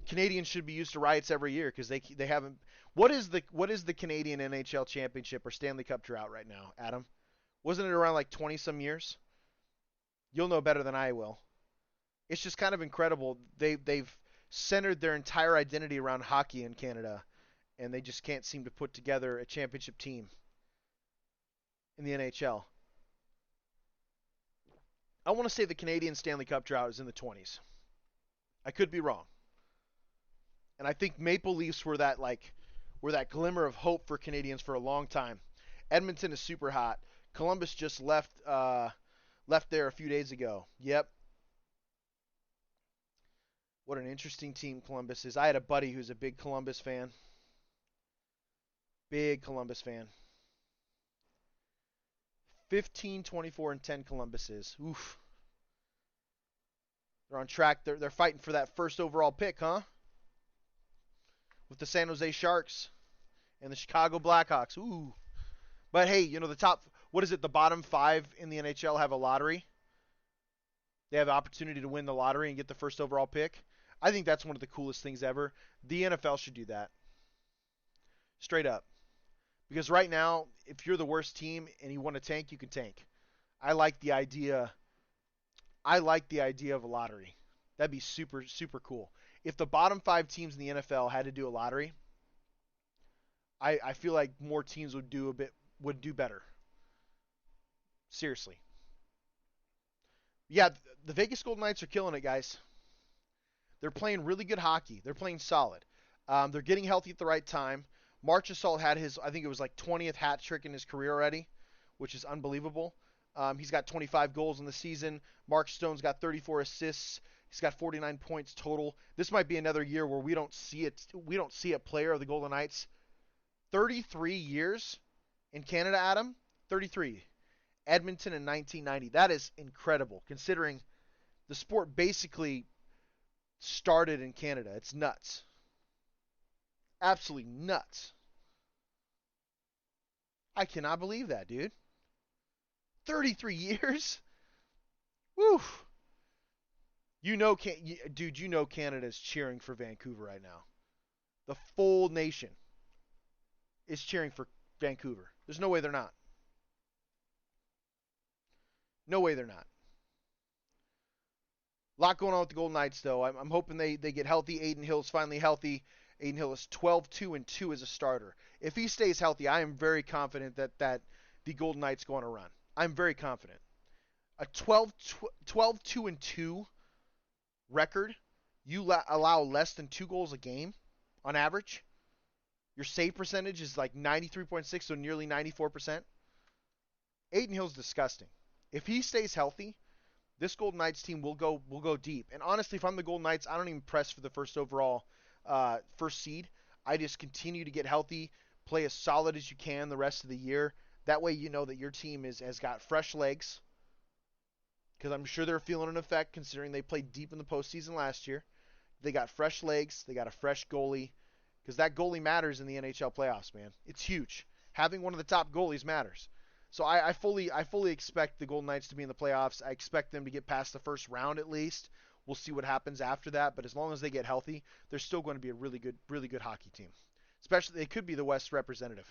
Canadians should be used to riots every year because they haven't. What is the Canadian NHL championship or Stanley Cup drought right now, Adam? Wasn't it around like 20 some years? You'll know better than I will. It's just kind of incredible. They've centered their entire identity around hockey in Canada, and they just can't seem to put together a championship team in the NHL. I want to say the Canadian Stanley Cup drought is in the 20s. I could be wrong. And I think Maple Leafs were that glimmer of hope for Canadians for a long time. Edmonton is super hot. Columbus just left there a few days ago. Yep. What an interesting team Columbus is. I had a buddy who's a big Columbus fan. Big Columbus fan. 15, 24, and 10 Columbus is. Oof. They're on track. They're fighting for that first overall pick, huh? With the San Jose Sharks and the Chicago Blackhawks. Ooh. But hey, the top, what is it, the bottom 5 in the NHL have a lottery? They have the opportunity to win the lottery and get the first overall pick. I think that's one of the coolest things ever. The NFL should do that. Straight up. Because right now, if you're the worst team and you want to tank, you can tank. I like the idea of a lottery. That'd be super, super cool. If the bottom 5 teams in the NFL had to do a lottery, I feel like more teams would do better. Seriously. Yeah, the Vegas Golden Knights are killing it, guys. They're playing really good hockey. They're playing solid. They're getting healthy at the right time. Marchessault had his, I think it was like 20th hat trick in his career already, which is unbelievable. He's got 25 goals in the season. Mark Stone's got 34 assists. He's got 49 points total. This might be another year where we don't see it. We don't see a player of the Golden Knights. 33 years in Canada, Adam. 33. Edmonton in 1990. That is incredible, considering the sport basically started in Canada. It's nuts. Absolutely nuts. I cannot believe that, dude. 33 years? Woo. Dude, Canada's cheering for Vancouver right now. The full nation is cheering for Vancouver. There's no way they're not. No way they're not. A lot going on with the Golden Knights, though. I'm hoping they get healthy. Adin Hill's finally healthy. Adin Hill is 12-2-2 as a starter. If he stays healthy, I am very confident that the Golden Knights go on a run. I'm very confident. A 12-2-2 record, you allow less than 2 goals a game on average. Your save percentage is like 93.6, so nearly 94%. Adin Hill's disgusting. If he stays healthy, this Golden Knights team will go deep. And honestly, if I'm the Golden Knights, I don't even press for the first overall first seed. I just continue to get healthy, play as solid as you can the rest of the year. That way you know that your team has got fresh legs, because I'm sure they're feeling an effect considering they played deep in the postseason last year. They got fresh legs. They got a fresh goalie, because that goalie matters in the NHL playoffs, man. It's huge. Having one of the top goalies matters. So I fully expect the Golden Knights to be in the playoffs. I expect them to get past the first round at least. We'll see what happens after that, but as long as they get healthy, they're still going to be a really good hockey team. Especially, they could be the West representative.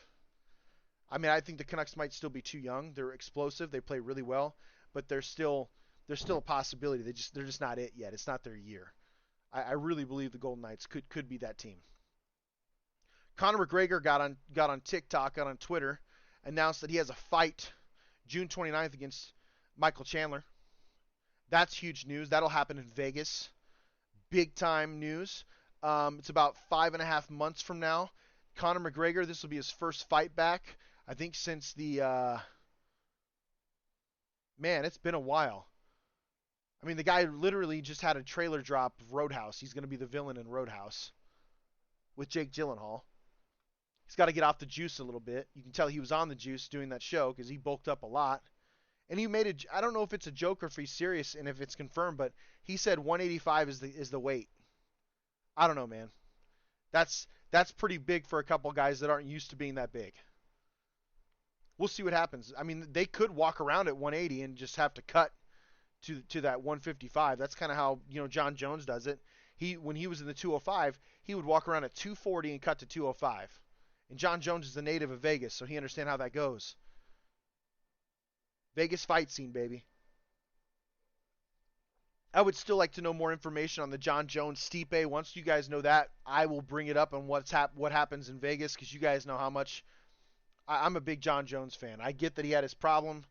I mean, I think the Canucks might still be too young. They're explosive. They play really well, but they're still a possibility. They're just not it yet. It's not their year. I really believe the Golden Knights could be that team. Conor McGregor got on TikTok, got on Twitter, announced that he has a fight June 29th against Michael Chandler. That's huge news. That'll happen in Vegas. Big time news. It's about 5.5 months from now. Conor McGregor, this will be his first fight back, I think, since the man, it's been a while. I mean, the guy literally just had a trailer drop of Roadhouse. He's going to be the villain in Roadhouse with Jake Gyllenhaal. He's got to get off the juice a little bit. You can tell he was on the juice doing that show because he bulked up a lot. And he made I don't know if it's a joke or if he's serious and if it's confirmed, but he said 185 is the weight. I don't know, man. That's pretty big for a couple guys that aren't used to being that big. We'll see what happens. I mean, they could walk around at 180 and just have to cut to that 155. That's kind of how, John Jones does it. When he was in the 205, he would walk around at 240 and cut to 205. And John Jones is a native of Vegas, so he understands how that goes. Vegas fight scene, baby. I would still like to know more information on the John Jones Stipe. Once you guys know that, I will bring it up on what happens in Vegas, because you guys know how much I'm a big John Jones fan. I get that he had his problem.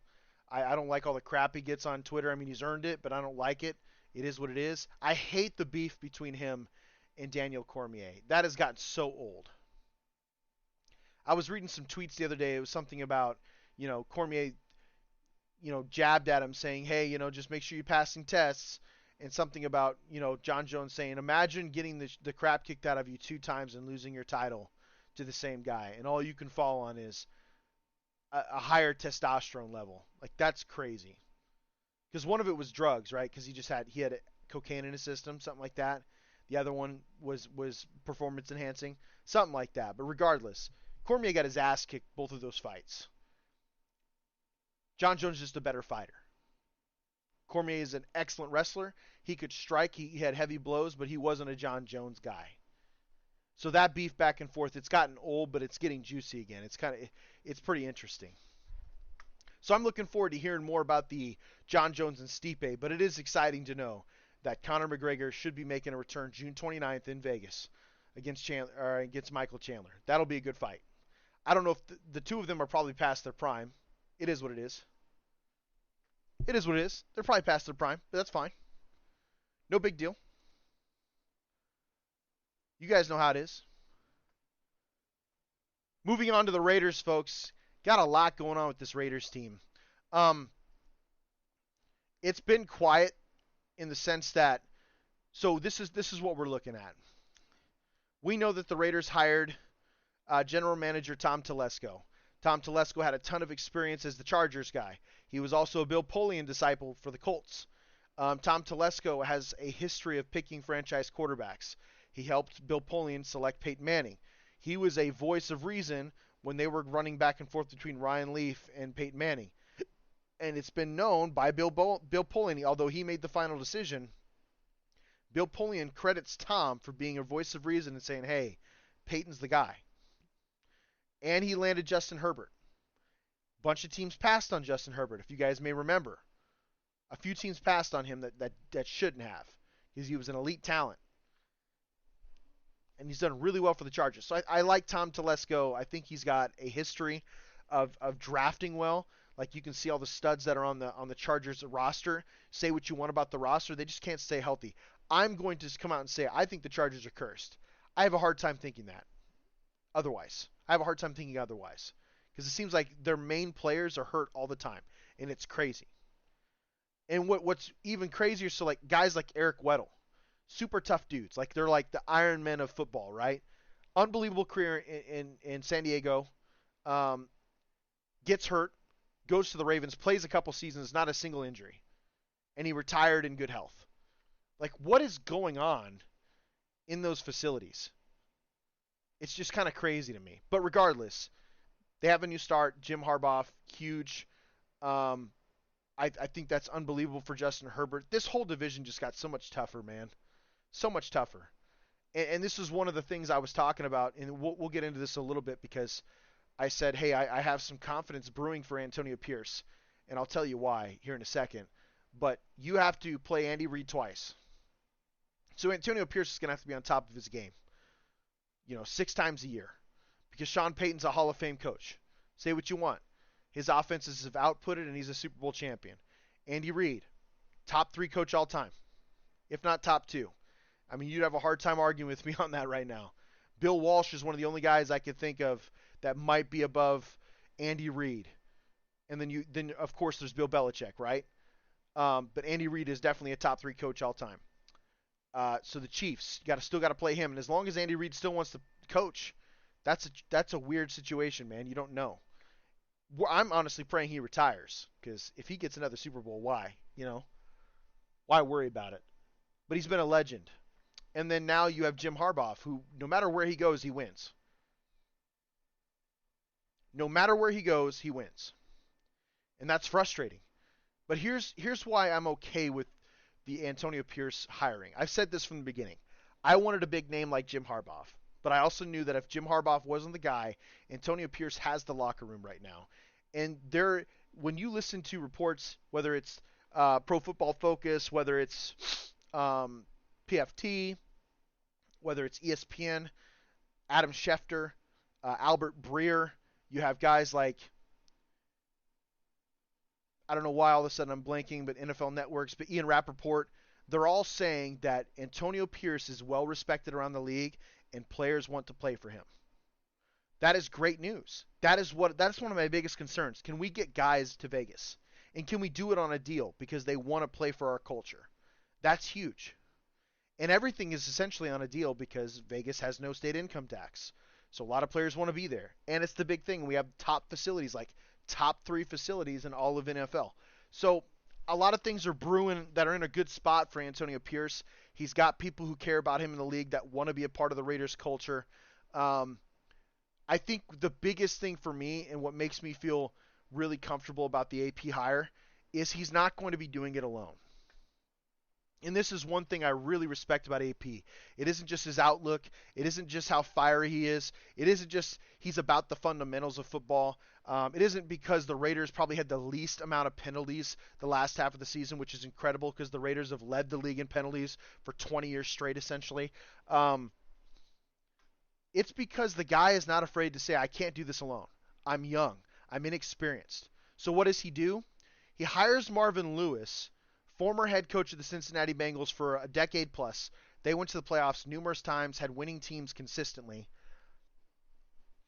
I don't like all the crap he gets on Twitter. I mean, he's earned it, but I don't like it. It is what it is. I hate the beef between him and Daniel Cormier. That has gotten so old. I was reading some tweets the other day. It was something about, Cormier jabbed at him saying, hey, just make sure you're passing tests, and something about, John Jones saying, imagine getting the crap kicked out of you 2 times and losing your title to the same guy, and all you can fall on is a higher testosterone level. Like, that's crazy. Because one of it was drugs, right? Because he had cocaine in his system, something like that. The other one was performance enhancing, something like that. But regardless, Cormier got his ass kicked both of those fights. John Jones is just a better fighter. Cormier is an excellent wrestler. He could strike. He had heavy blows, but he wasn't a John Jones guy. So that beef back and forth, it's gotten old, but it's getting juicy again. It's pretty interesting. So I'm looking forward to hearing more about the John Jones and Stipe, but it is exciting to know that Conor McGregor should be making a return June 29th in Vegas against Michael Chandler. That'll be a good fight. I don't know if the two of them are probably past their prime. It is what it is. It is what it is. They're probably past their prime, but that's fine. No big deal. You guys know how it is. Moving on to the Raiders, folks. Got a lot going on with this Raiders team. It's been quiet in the sense that, so this is what we're looking at. We know that the Raiders hired General Manager Tom Telesco. Tom Telesco had a ton of experience as the Chargers guy. He was also a Bill Polian disciple for the Colts. Tom Telesco has a history of picking franchise quarterbacks. He helped Bill Polian select Peyton Manning. He was a voice of reason when they were running back and forth between Ryan Leaf and Peyton Manning. And it's been known by Bill Polian, although he made the final decision, Bill Polian credits Tom for being a voice of reason and saying, hey, Peyton's the guy. And he landed Justin Herbert. A bunch of teams passed on Justin Herbert, if you guys may remember. A few teams passed on him that shouldn't have, because he was an elite talent. And he's done really well for the Chargers. So I like Tom Telesco. I think he's got a history of drafting well. Like, you can see all the studs that are on the Chargers roster. Say what you want about the roster, they just can't stay healthy. I'm going to come out and say I think the Chargers are cursed. I have a hard time thinking that. Otherwise, because it seems like their main players are hurt all the time, and it's crazy. And what's even crazier, so like guys like Eric Weddle, super tough dudes. Like, they're like the Iron Men of football, right? Unbelievable career in San Diego. Gets hurt, goes to the Ravens, plays a couple seasons, not a single injury. And he retired in good health. Like, what is going on in those facilities? It's just kind of crazy to me. But regardless, they have a new start. Jim Harbaugh, huge. I think that's unbelievable for Justin Herbert. This whole division just got so much tougher, man. So much tougher. And this is one of the things I was talking about, and we'll get into this a little bit, because I said, hey, I have some confidence brewing for Antonio Pierce, and I'll tell you why here in a second. But you have to play Andy Reid twice. So Antonio Pierce is going to have to be on top of his game, 6 times a year, because Sean Payton's a Hall of Fame coach. Say what you want. His offenses have outputted, and he's a Super Bowl champion. Andy Reid, top 3 coach all time, if not top 2. I mean, you'd have a hard time arguing with me on that right now. Bill Walsh is one of the only guys I could think of that might be above Andy Reid. And then of course there's Bill Belichick, right? But Andy Reid is definitely a top 3 coach all time. So the Chiefs, still got to play him. And as long as Andy Reid still wants to coach, that's a weird situation, man. You don't know. I'm honestly praying he retires, because if he gets another Super Bowl, why? Why worry about it? But he's been a legend. And then now you have Jim Harbaugh, who no matter where he goes, he wins. No matter where he goes, he wins. And that's frustrating. But here's why I'm okay with the Antonio Pierce hiring. I've said this from the beginning. I wanted a big name like Jim Harbaugh. But I also knew that if Jim Harbaugh wasn't the guy, Antonio Pierce has the locker room right now. And when you listen to reports, whether it's Pro Football Focus, whether it's PFT, whether it's ESPN, Adam Schefter, Albert Breer, you have guys like, I don't know why all of a sudden I'm blanking, but NFL Networks, but Ian Rappaport, they're all saying that Antonio Pierce is well respected around the league and players want to play for him. That is great news. That's one of my biggest concerns. Can we get guys to Vegas? And can we do it on a deal because they want to play for our culture? That's huge. And everything is essentially on a deal because Vegas has no state income tax. So a lot of players want to be there. And it's the big thing. We have top facilities, like top 3 facilities in all of NFL. So a lot of things are brewing that are in a good spot for Antonio Pierce. He's got people who care about him in the league that want to be a part of the Raiders culture. I think the biggest thing for me and what makes me feel really comfortable about the AP hire is he's not going to be doing it alone. And this is one thing I really respect about AP. It isn't just his outlook. It isn't just how fiery he is. It isn't just he's about the fundamentals of football. It isn't because the Raiders probably had the least amount of penalties the last half of the season, which is incredible because the Raiders have led the league in penalties for 20 years straight, essentially. It's because the guy is not afraid to say, I can't do this alone. I'm young. I'm inexperienced. So what does he do? He hires Marvin Lewis, former head coach of the Cincinnati Bengals for a decade plus. They went to the playoffs numerous times, had winning teams consistently.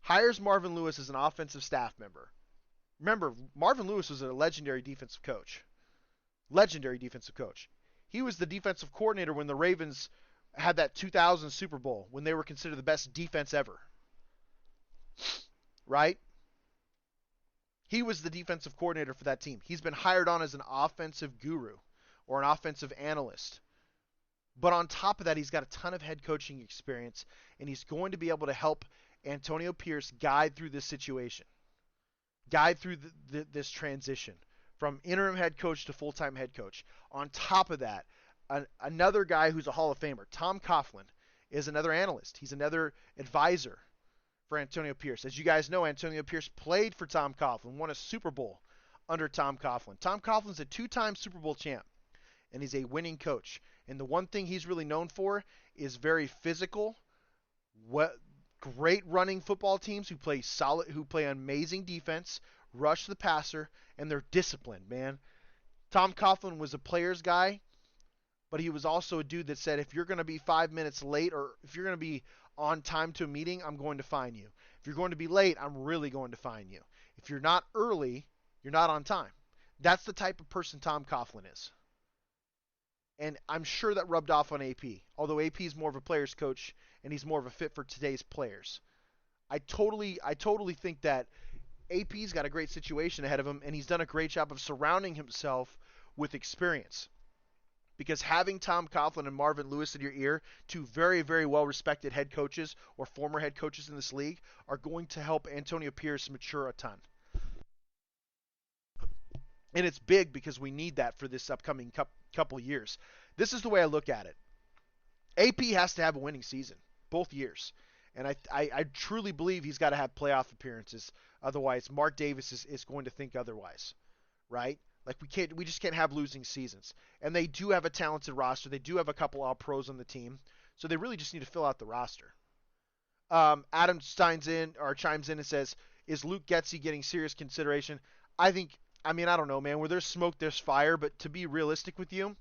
Hires Marvin Lewis as an offensive staff member. Remember, Marvin Lewis was a legendary defensive coach. Legendary defensive coach. He was the defensive coordinator when the Ravens had that 2000 Super Bowl, when they were considered the best defense ever. Right? He was the defensive coordinator for that team. He's been hired on as an offensive guru or an offensive analyst. But on top of that, he's got a ton of head coaching experience, and he's going to be able to help Antonio Pierce guide through this situation, guide through this transition from interim head coach to full-time head coach. On top of that, another guy who's a Hall of Famer, Tom Coughlin, is another analyst. He's another advisor for Antonio Pierce. As you guys know, Antonio Pierce played for Tom Coughlin, won a Super Bowl under Tom Coughlin. Tom Coughlin's a 2-time Super Bowl champ, and he's a winning coach. And the one thing he's really known for is very physical, great running football teams who play solid, who play amazing defense, rush the passer, and they're disciplined, man. Tom Coughlin was a player's guy, but he was also a dude that said, if you're going to be 5 minutes late or if you're going to be on time to a meeting, I'm going to fine you. If you're going to be late, I'm really going to fine you. If you're not early, you're not on time. That's the type of person Tom Coughlin is. And I'm sure that rubbed off on AP, although AP is more of a player's coach and he's more of a fit for today's players. I totally think that AP's got a great situation ahead of him, and he's done a great job of surrounding himself with experience. Because having Tom Coughlin and Marvin Lewis in your ear, two very, very well-respected head coaches or former head coaches in this league, are going to help Antonio Pierce mature a ton. And it's big because we need that for this upcoming couple years. This is the way I look at it. AP has to have a winning season, both years. And I truly believe he's got to have playoff appearances. Otherwise, Mark Davis is going to think otherwise, right? Like we just can't have losing seasons. And they do have a talented roster. They do have a couple All-Pros on the team. So they really just need to fill out the roster. Adam chimes in and says, is Luke Getsy getting serious consideration? I don't know, man. Where there's smoke, there's fire. But to be realistic with you,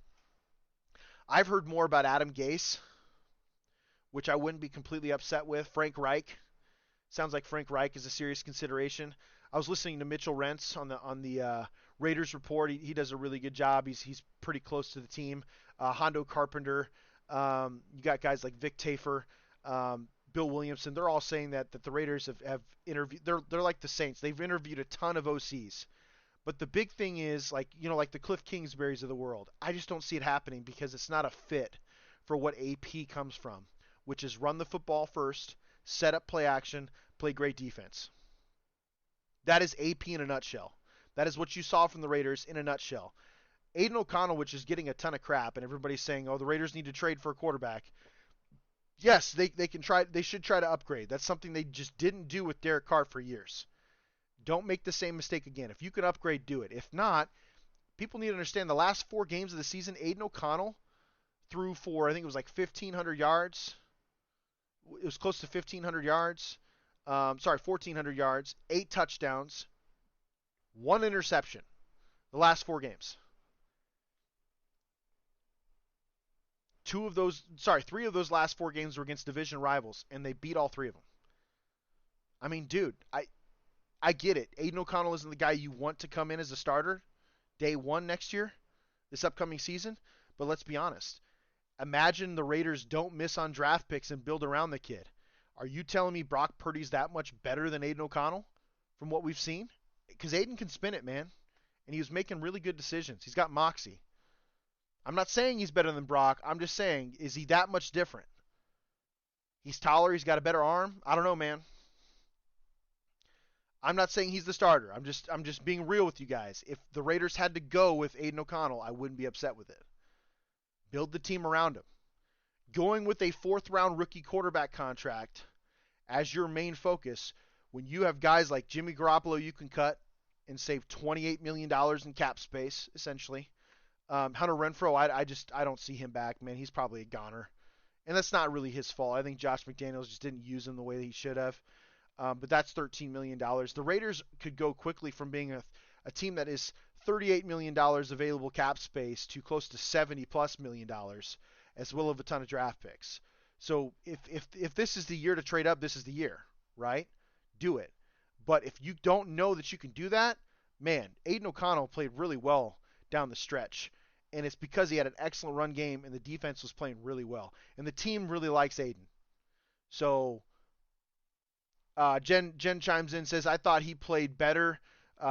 I've heard more about Adam Gase, which I wouldn't be completely upset with. Frank Reich. Sounds like Frank Reich is a serious consideration. I was listening to Mitchell Rentz on the Raiders Report. He does a really good job. He's pretty close to the team. Hondo Carpenter. You got guys like Vic Tafer, Bill Williamson. They're all saying that the Raiders have interviewed. They're like the Saints. They've interviewed a ton of OCs. But the big thing is, like the Cliff Kingsburys of the world. I just don't see it happening because it's not a fit for what AP comes from, which is run the football first, set up play action, play great defense. That is AP in a nutshell. That is what you saw from the Raiders in a nutshell. Aiden O'Connell, which is getting a ton of crap, and everybody's saying, oh, the Raiders need to trade for a quarterback. Yes, they can try. They should try to upgrade. That's something they just didn't do with Derek Carr for years. Don't make the same mistake again. If you can upgrade, do it. If not, people need to understand the last 4 games of the season, Aiden O'Connell threw for, I think it was like 1,500 yards. It was close to 1,500 yards. 1,400 yards, 8 touchdowns, 1 interception. The last 4 games. 3 of those last 4 games were against division rivals, and they beat all 3 of them. I mean, dude, I get it. Aiden O'Connell isn't the guy you want to come in as a starter. day one next year, this upcoming season. But let's be honest. Imagine the Raiders don't miss on draft picks and build around the kid. Are you telling me Brock Purdy's that much better than Aiden O'Connell from what we've seen? Because Aiden can spin it, man. And he was making really good decisions. He's got moxie. I'm not saying he's better than Brock. I'm just saying, is he that much different? He's taller. He's got a better arm. I don't know, man. I'm not saying he's the starter. I'm just being real with you guys. If the Raiders had to go with Aiden O'Connell, I wouldn't be upset with it. Build the team around him. Going with a 4th-round rookie quarterback contract as your main focus when you have guys like Jimmy Garoppolo you can cut and save $28 million in cap space, essentially. Hunter Renfrow, I don't see him back, man. He's probably a goner. And that's not really his fault. I think Josh McDaniels just didn't use him the way that he should have. But that's $13 million. The Raiders could go quickly from being a team that is $38 million available cap space to close to $70+ million, as well as a ton of draft picks. So if this is the year to trade up, this is the year, right? Do it. But if you don't know that you can do that, man, Aiden O'Connell played really well down the stretch. And it's because he had an excellent run game and the defense was playing really well. And the team really likes Aiden. So Jen chimes in, says, I thought he played better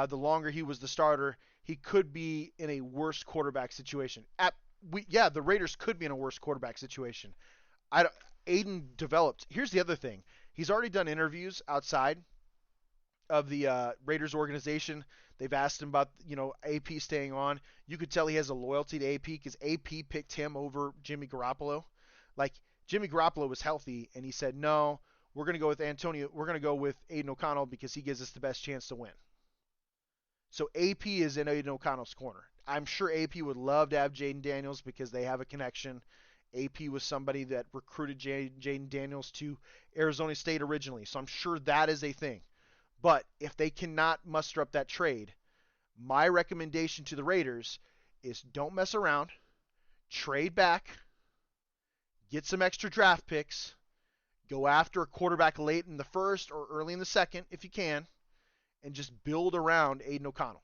the longer he was the starter. He could be in a worse quarterback situation. The Raiders could be in a worse quarterback situation. Aiden developed. Here's the other thing. He's already done interviews outside of the Raiders organization. They've asked him about, AP staying on. You could tell he has a loyalty to AP because AP picked him over Jimmy Garoppolo. Like, Jimmy Garoppolo was healthy, and he said, no, we're going to go with Antonio. We're going to go with Aiden O'Connell because he gives us the best chance to win. So AP is in Aiden O'Connell's corner. I'm sure AP would love to have Jaden Daniels because they have a connection. AP was somebody that recruited Jaden Daniels to Arizona State originally, so I'm sure that is a thing. But if they cannot muster up that trade, my recommendation to the Raiders is don't mess around, trade back, get some extra draft picks, go after a quarterback late in the first or early in the second if you can, and just build around Aiden O'Connell.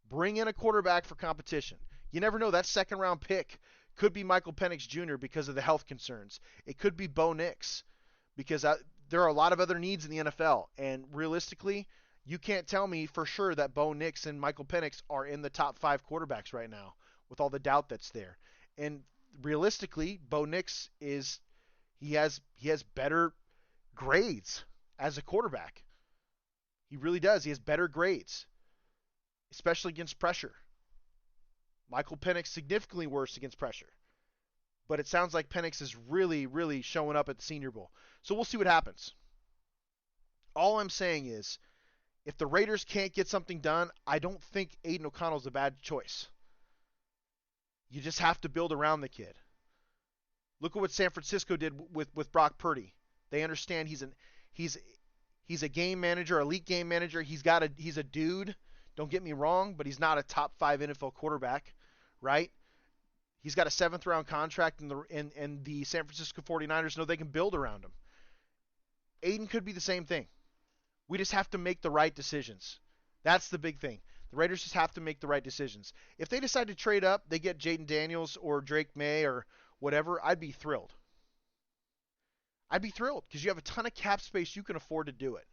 Bring in a quarterback for competition. You never know, that second-round pick could be Michael Penix Jr. because of the health concerns. It could be Bo Nix because there are a lot of other needs in the NFL, and realistically, you can't tell me for sure that Bo Nix and Michael Penix are in the top 5 quarterbacks right now with all the doubt that's there. And realistically, Bo Nix he has better grades as a quarterback. He really does. He has better grades, especially against pressure. Michael Penix significantly worse against pressure. But it sounds like Penix is really, really showing up at the Senior Bowl. So we'll see what happens. All I'm saying is, if the Raiders can't get something done, I don't think Aiden O'Connell's a bad choice. You just have to build around the kid. Look at what San Francisco did with Brock Purdy. They understand he's a game manager, elite game manager. He's a dude. Don't get me wrong, but he's not a top 5 NFL quarterback, right? He's got a 7th-round contract, and the San Francisco 49ers know they can build around him. Aiden could be the same thing. We just have to make the right decisions. That's the big thing. The Raiders just have to make the right decisions. If they decide to trade up, they get Jaden Daniels or Drake May or whatever, I'd be thrilled. I'd be thrilled because you have a ton of cap space. You can afford to do it.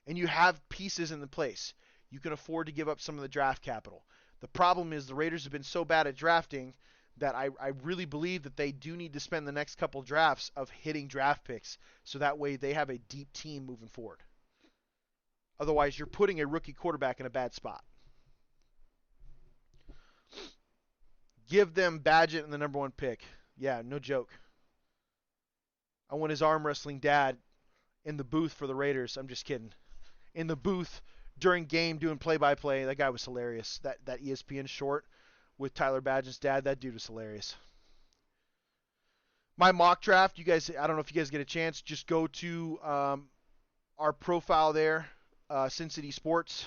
And you have pieces in the place. You can afford to give up some of the draft capital. The problem is the Raiders have been so bad at drafting that I really believe that they do need to spend the next couple drafts of hitting draft picks so that way they have a deep team moving forward. Otherwise, you're putting a rookie quarterback in a bad spot. Give them Badgett in the number 1 pick. Yeah, no joke. I want his arm wrestling dad in the booth for the Raiders. I'm just kidding. In the booth during game doing play-by-play. That guy was hilarious. That ESPN short with Tyler Badgett's dad, that dude was hilarious. My mock draft, you guys, I don't know if you guys get a chance, just go to our profile there, Sin City Sports,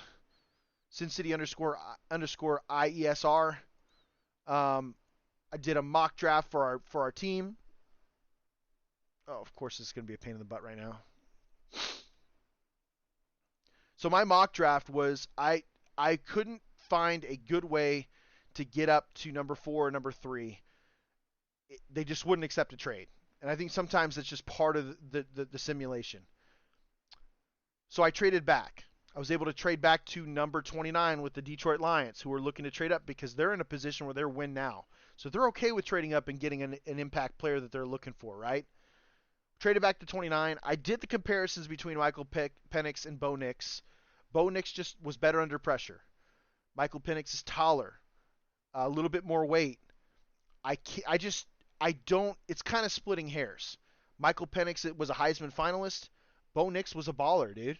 Sin City __ IESR. I did a mock draft for our team. Oh, of course, this is going to be a pain in the butt right now. So my mock draft was I couldn't find a good way to get up to number 4 or number 3, they just wouldn't accept a trade. And I think sometimes it's just part of the simulation. So I traded back. I was able to trade back to number 29 with the Detroit Lions, who are looking to trade up because they're in a position where they're win now. So they're okay with trading up and getting an impact player that they're looking for, right? Traded back to 29. I did the comparisons between Michael Penix and Bo Nix. Bo Nix just was better under pressure. Michael Penix is taller, a little bit more weight. It's kind of splitting hairs. Michael Penix was a Heisman finalist. Bo Nix was a baller, dude.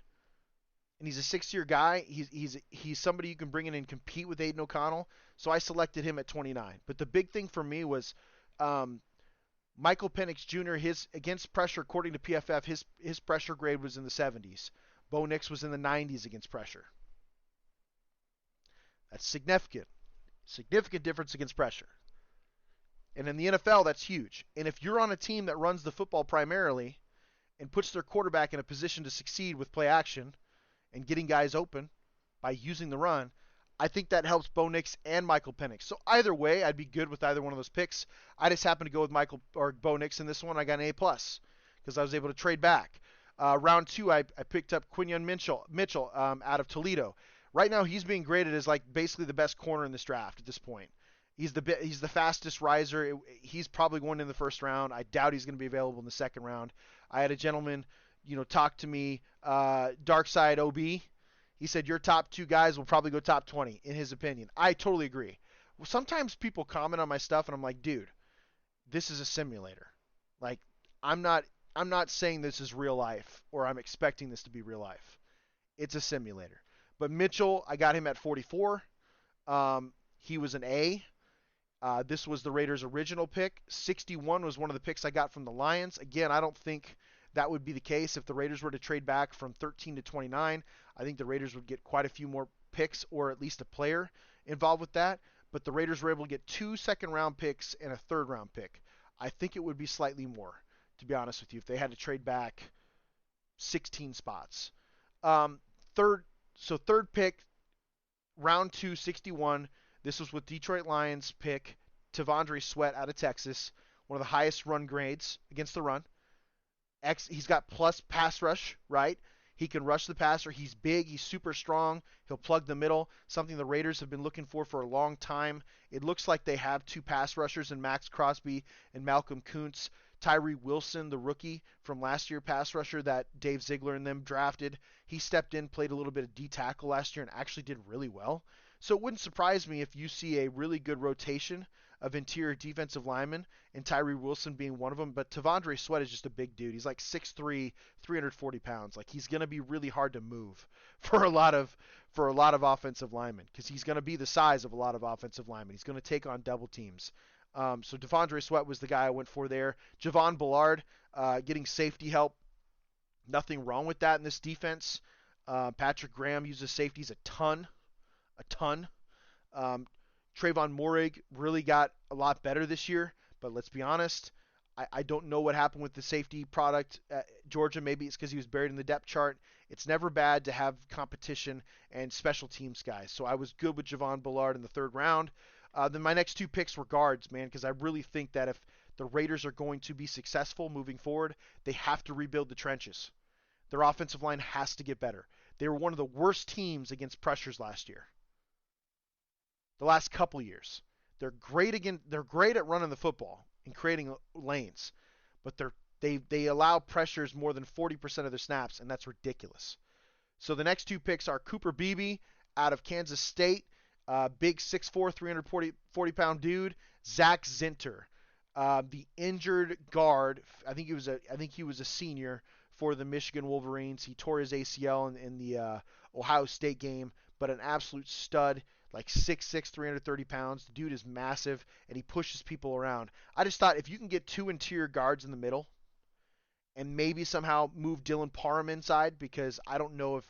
And he's a 6-year guy. He's somebody you can bring in and compete with Aiden O'Connell. So I selected him at 29. But the big thing for me was Michael Penix Jr., his against pressure, according to PFF, his pressure grade was in the 70s. Bo Nix was in the 90s against pressure. That's significant. Significant difference against pressure. And in the NFL, that's huge. And if you're on a team that runs the football primarily and puts their quarterback in a position to succeed with play action and getting guys open by using the run, I think that helps Bo Nix and Michael Penix. So either way, I'd be good with either one of those picks. I just happened to go with Bo Nix in this one. I got an A+ because I was able to trade back. Round 2, I picked up Quinyon Mitchell out of Toledo. Right now, he's being graded as like basically the best corner in this draft at this point. He's the fastest riser. He's probably going in the first round. I doubt he's going to be available in the second round. I had a gentleman, talk to me, Darkside OB. He said your top 2 guys will probably go top 20 in his opinion. I totally agree. Sometimes people comment on my stuff and I'm like, dude, this is a simulator. Like I'm not saying this is real life or I'm expecting this to be real life. It's a simulator. But Mitchell, I got him at 44. He was an A. This was the Raiders' original pick. 61 was one of the picks I got from the Lions. Again, I don't think that would be the case if the Raiders were to trade back from 13 to 29. I think the Raiders would get quite a few more picks or at least a player involved with that. But the Raiders were able to get 2 second-round picks and a third-round pick. I think it would be slightly more, to be honest with you, if they had to trade back 16 spots. Third pick, round 2, 61. This was with Detroit Lions pick, T'Vondre Sweat out of Texas, one of the highest run grades against the run. He's got plus pass rush, right? He can rush the passer. He's big. He's super strong. He'll plug the middle, something the Raiders have been looking for a long time. It looks like they have 2 pass rushers in Max Crosby and Malcolm Kuntz. Tyree Wilson, the rookie from last year pass rusher that Dave Ziegler and them drafted, he stepped in, played a little bit of D tackle last year and actually did really well. So it wouldn't surprise me if you see a really good rotation of interior defensive linemen, and Tyree Wilson being one of them. But T'Vondre Sweat is just a big dude. He's like 6'3", 340 pounds. Like he's going to be really hard to move for a lot of offensive linemen because he's going to be the size of a lot of offensive linemen. He's going to take on double teams. So T'Vondre Sweat was the guy I went for there. Javon Bullard getting safety help. Nothing wrong with that in this defense. Patrick Graham uses safeties a ton. Trayvon Moehrig really got a lot better this year, but let's be honest, I don't know what happened with the safety product at Georgia. Maybe it's because he was buried in the depth chart. It's never bad to have competition and special teams guys. So I was good with Javon Bullard in the 3rd round. Then my next 2 picks were guards, man, because I really think that if the Raiders are going to be successful moving forward, they have to rebuild the trenches. Their offensive line has to get better. They were one of the worst teams against pressures last year. The last couple years. They're great at running the football and creating lanes, but they allow pressures more than 40% of their snaps, and that's ridiculous. So the next 2 picks are Cooper Beebe out of Kansas State, big 6'4", 340-pound dude. Zach Zinter, the injured guard. I think he was a senior for the Michigan Wolverines. He tore his ACL in the Ohio State game, but an absolute stud. Like 6'6", 330 pounds. The dude is massive, and he pushes people around. I just thought if you can get 2 interior guards in the middle and maybe somehow move Dylan Parham inside, because I don't know if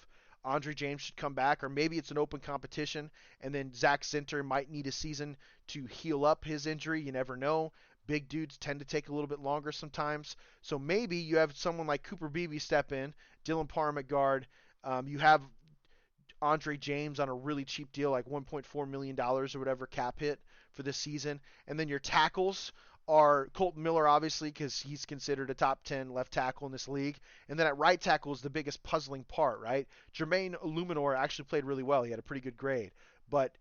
Andre James should come back, or maybe it's an open competition, and then Zach Zinter might need a season to heal up his injury. You never know. Big dudes tend to take a little bit longer sometimes. So maybe you have someone like Cooper Beebe step in, Dylan Parham at guard. You have Andre James on a really cheap deal, like $1.4 million or whatever cap hit for this season. And then your tackles are Colton Miller, obviously, because he's considered a top 10 left tackle in this league. And then at right tackle is the biggest puzzling part, right? Jermaine Illuminor actually played really well. He had a pretty good grade. But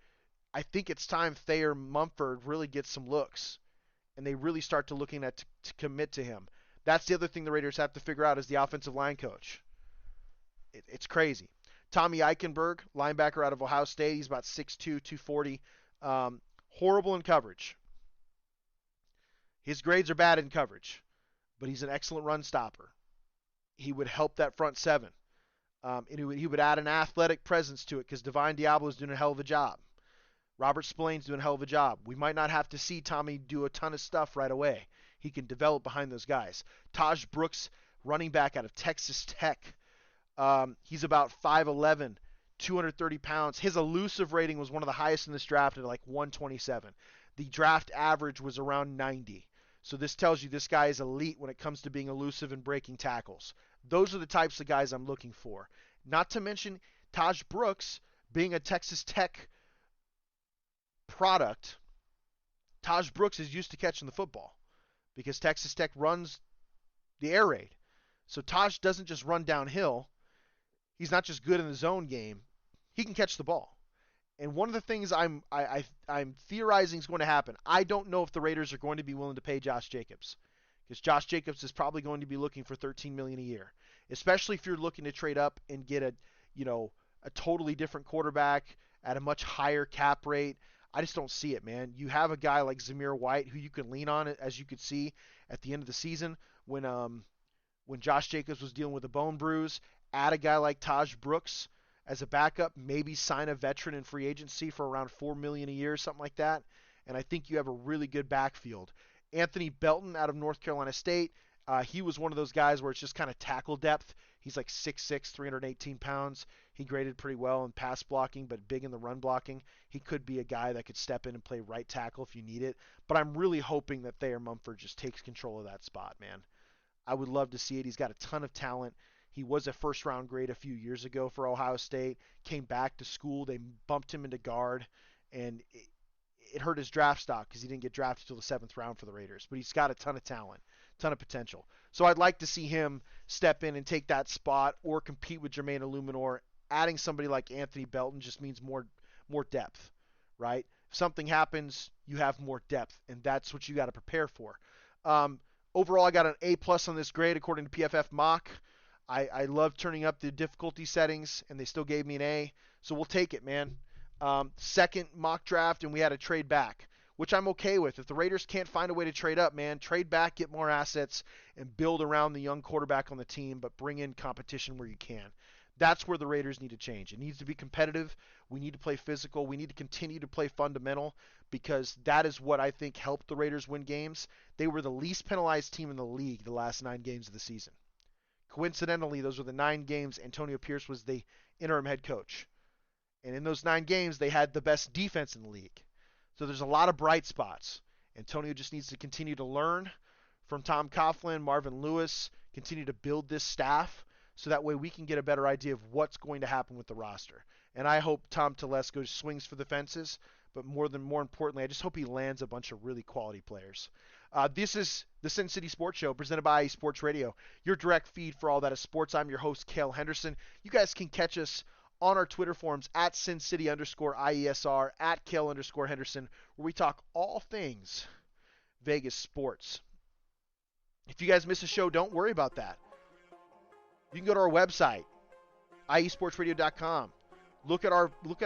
I think it's time Thayer Mumford really gets some looks, and they really start to looking at to commit to him. That's the other thing the Raiders have to figure out is the offensive line coach. It's crazy. Tommy Eichenberg, linebacker out of Ohio State. He's about 6'2", 240. Horrible in coverage. His grades are bad in coverage, but he's an excellent run stopper. He would help that front seven. And he would add an athletic presence to it because Divine Diablo is doing a hell of a job. Robert Spillane's doing a hell of a job. We might not have to see Tommy do a ton of stuff right away. He can develop behind those guys. Taj Brooks, running back out of Texas Tech. He's about 5'11", 230 pounds. His elusive rating was one of the highest in this draft at like 127. The draft average was around 90. So this tells you this guy is elite when it comes to being elusive and breaking tackles. Those are the types of guys I'm looking for. Not to mention Taj Brooks being a Texas Tech product. Taj Brooks is used to catching the football because Texas Tech runs the air raid. So Taj doesn't just run downhill. He's not just good in the zone game. He can catch the ball. And one of the things I'm theorizing is going to happen, I don't know if the Raiders are going to be willing to pay Josh Jacobs, because Josh Jacobs is probably going to be looking for $13 million a year, especially if you're looking to trade up and get a totally different quarterback at a much higher cap rate. I just don't see it, man. You have a guy like Zamir White who you can lean on, as you could see at the end of the season when Josh Jacobs was dealing with a bone bruise. Add a guy like Taj Brooks as a backup, maybe sign a veteran in free agency for around $4 million a year, something like that, and I think you have a really good backfield. Anthony Belton out of North Carolina State, he was one of those guys where it's just kind of tackle depth. He's like 6'6", 318 pounds. He graded pretty well in pass blocking, but big in the run blocking. He could be a guy that could step in and play right tackle if you need it, but I'm really hoping that Thayer Mumford just takes control of that spot, man. I would love to see it. He's got a ton of talent. He was a first-round grade a few years ago for Ohio State, came back to school. They bumped him into guard, and it hurt his draft stock because he didn't get drafted until the 7th round for the Raiders. But he's got a ton of talent, ton of potential. So I'd like to see him step in and take that spot or compete with Jermaine Illuminor. Adding somebody like Anthony Belton just means more depth, right? If something happens, you have more depth, and that's what you got to prepare for. Overall, I got an A+ on this grade according to PFF Mock. I love turning up the difficulty settings, and they still gave me an A, so we'll take it, man. Second mock draft, and we had a trade back, which I'm okay with. If the Raiders can't find a way to trade up, man, trade back, get more assets, and build around the young quarterback on the team, but bring in competition where you can. That's where the Raiders need to change. It needs to be competitive. We need to play physical. We need to continue to play fundamental, because that is what I think helped the Raiders win games. They were the least penalized team in the league the last 9 games of the season. Coincidentally, those were the 9 games Antonio Pierce was the interim head coach. And in those 9 games, they had the best defense in the league. So there's a lot of bright spots. Antonio just needs to continue to learn from Tom Coughlin, Marvin Lewis, continue to build this staff, so that way we can get a better idea of what's going to happen with the roster. And I hope Tom Telesco swings for the fences, but more importantly, I just hope he lands a bunch of really quality players. This is the Sin City Sports Show presented by IE Sports Radio, your direct feed for all that is sports. I'm your host, Cale Henderson. You guys can catch us on our Twitter forums at SinCity_IESR, at Cale_Henderson, where we talk all things Vegas sports. If you guys miss a show, don't worry about that. You can go to our website, IESportsRadio.com. Look at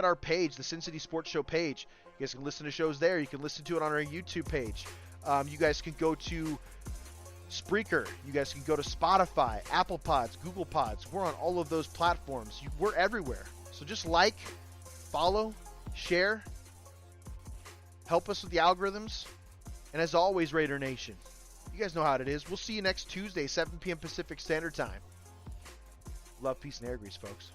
our page, the Sin City Sports Show page. You guys can listen to shows there. You can listen to it on our YouTube page. You guys can go to Spreaker. You guys can go to Spotify, Apple Pods, Google Pods. We're on all of those platforms. We're everywhere. So just like, follow, share, help us with the algorithms. And as always, Raider Nation, you guys know how it is. We'll see you next Tuesday, 7 p.m. Pacific Standard Time. Love, peace, and air grease, folks.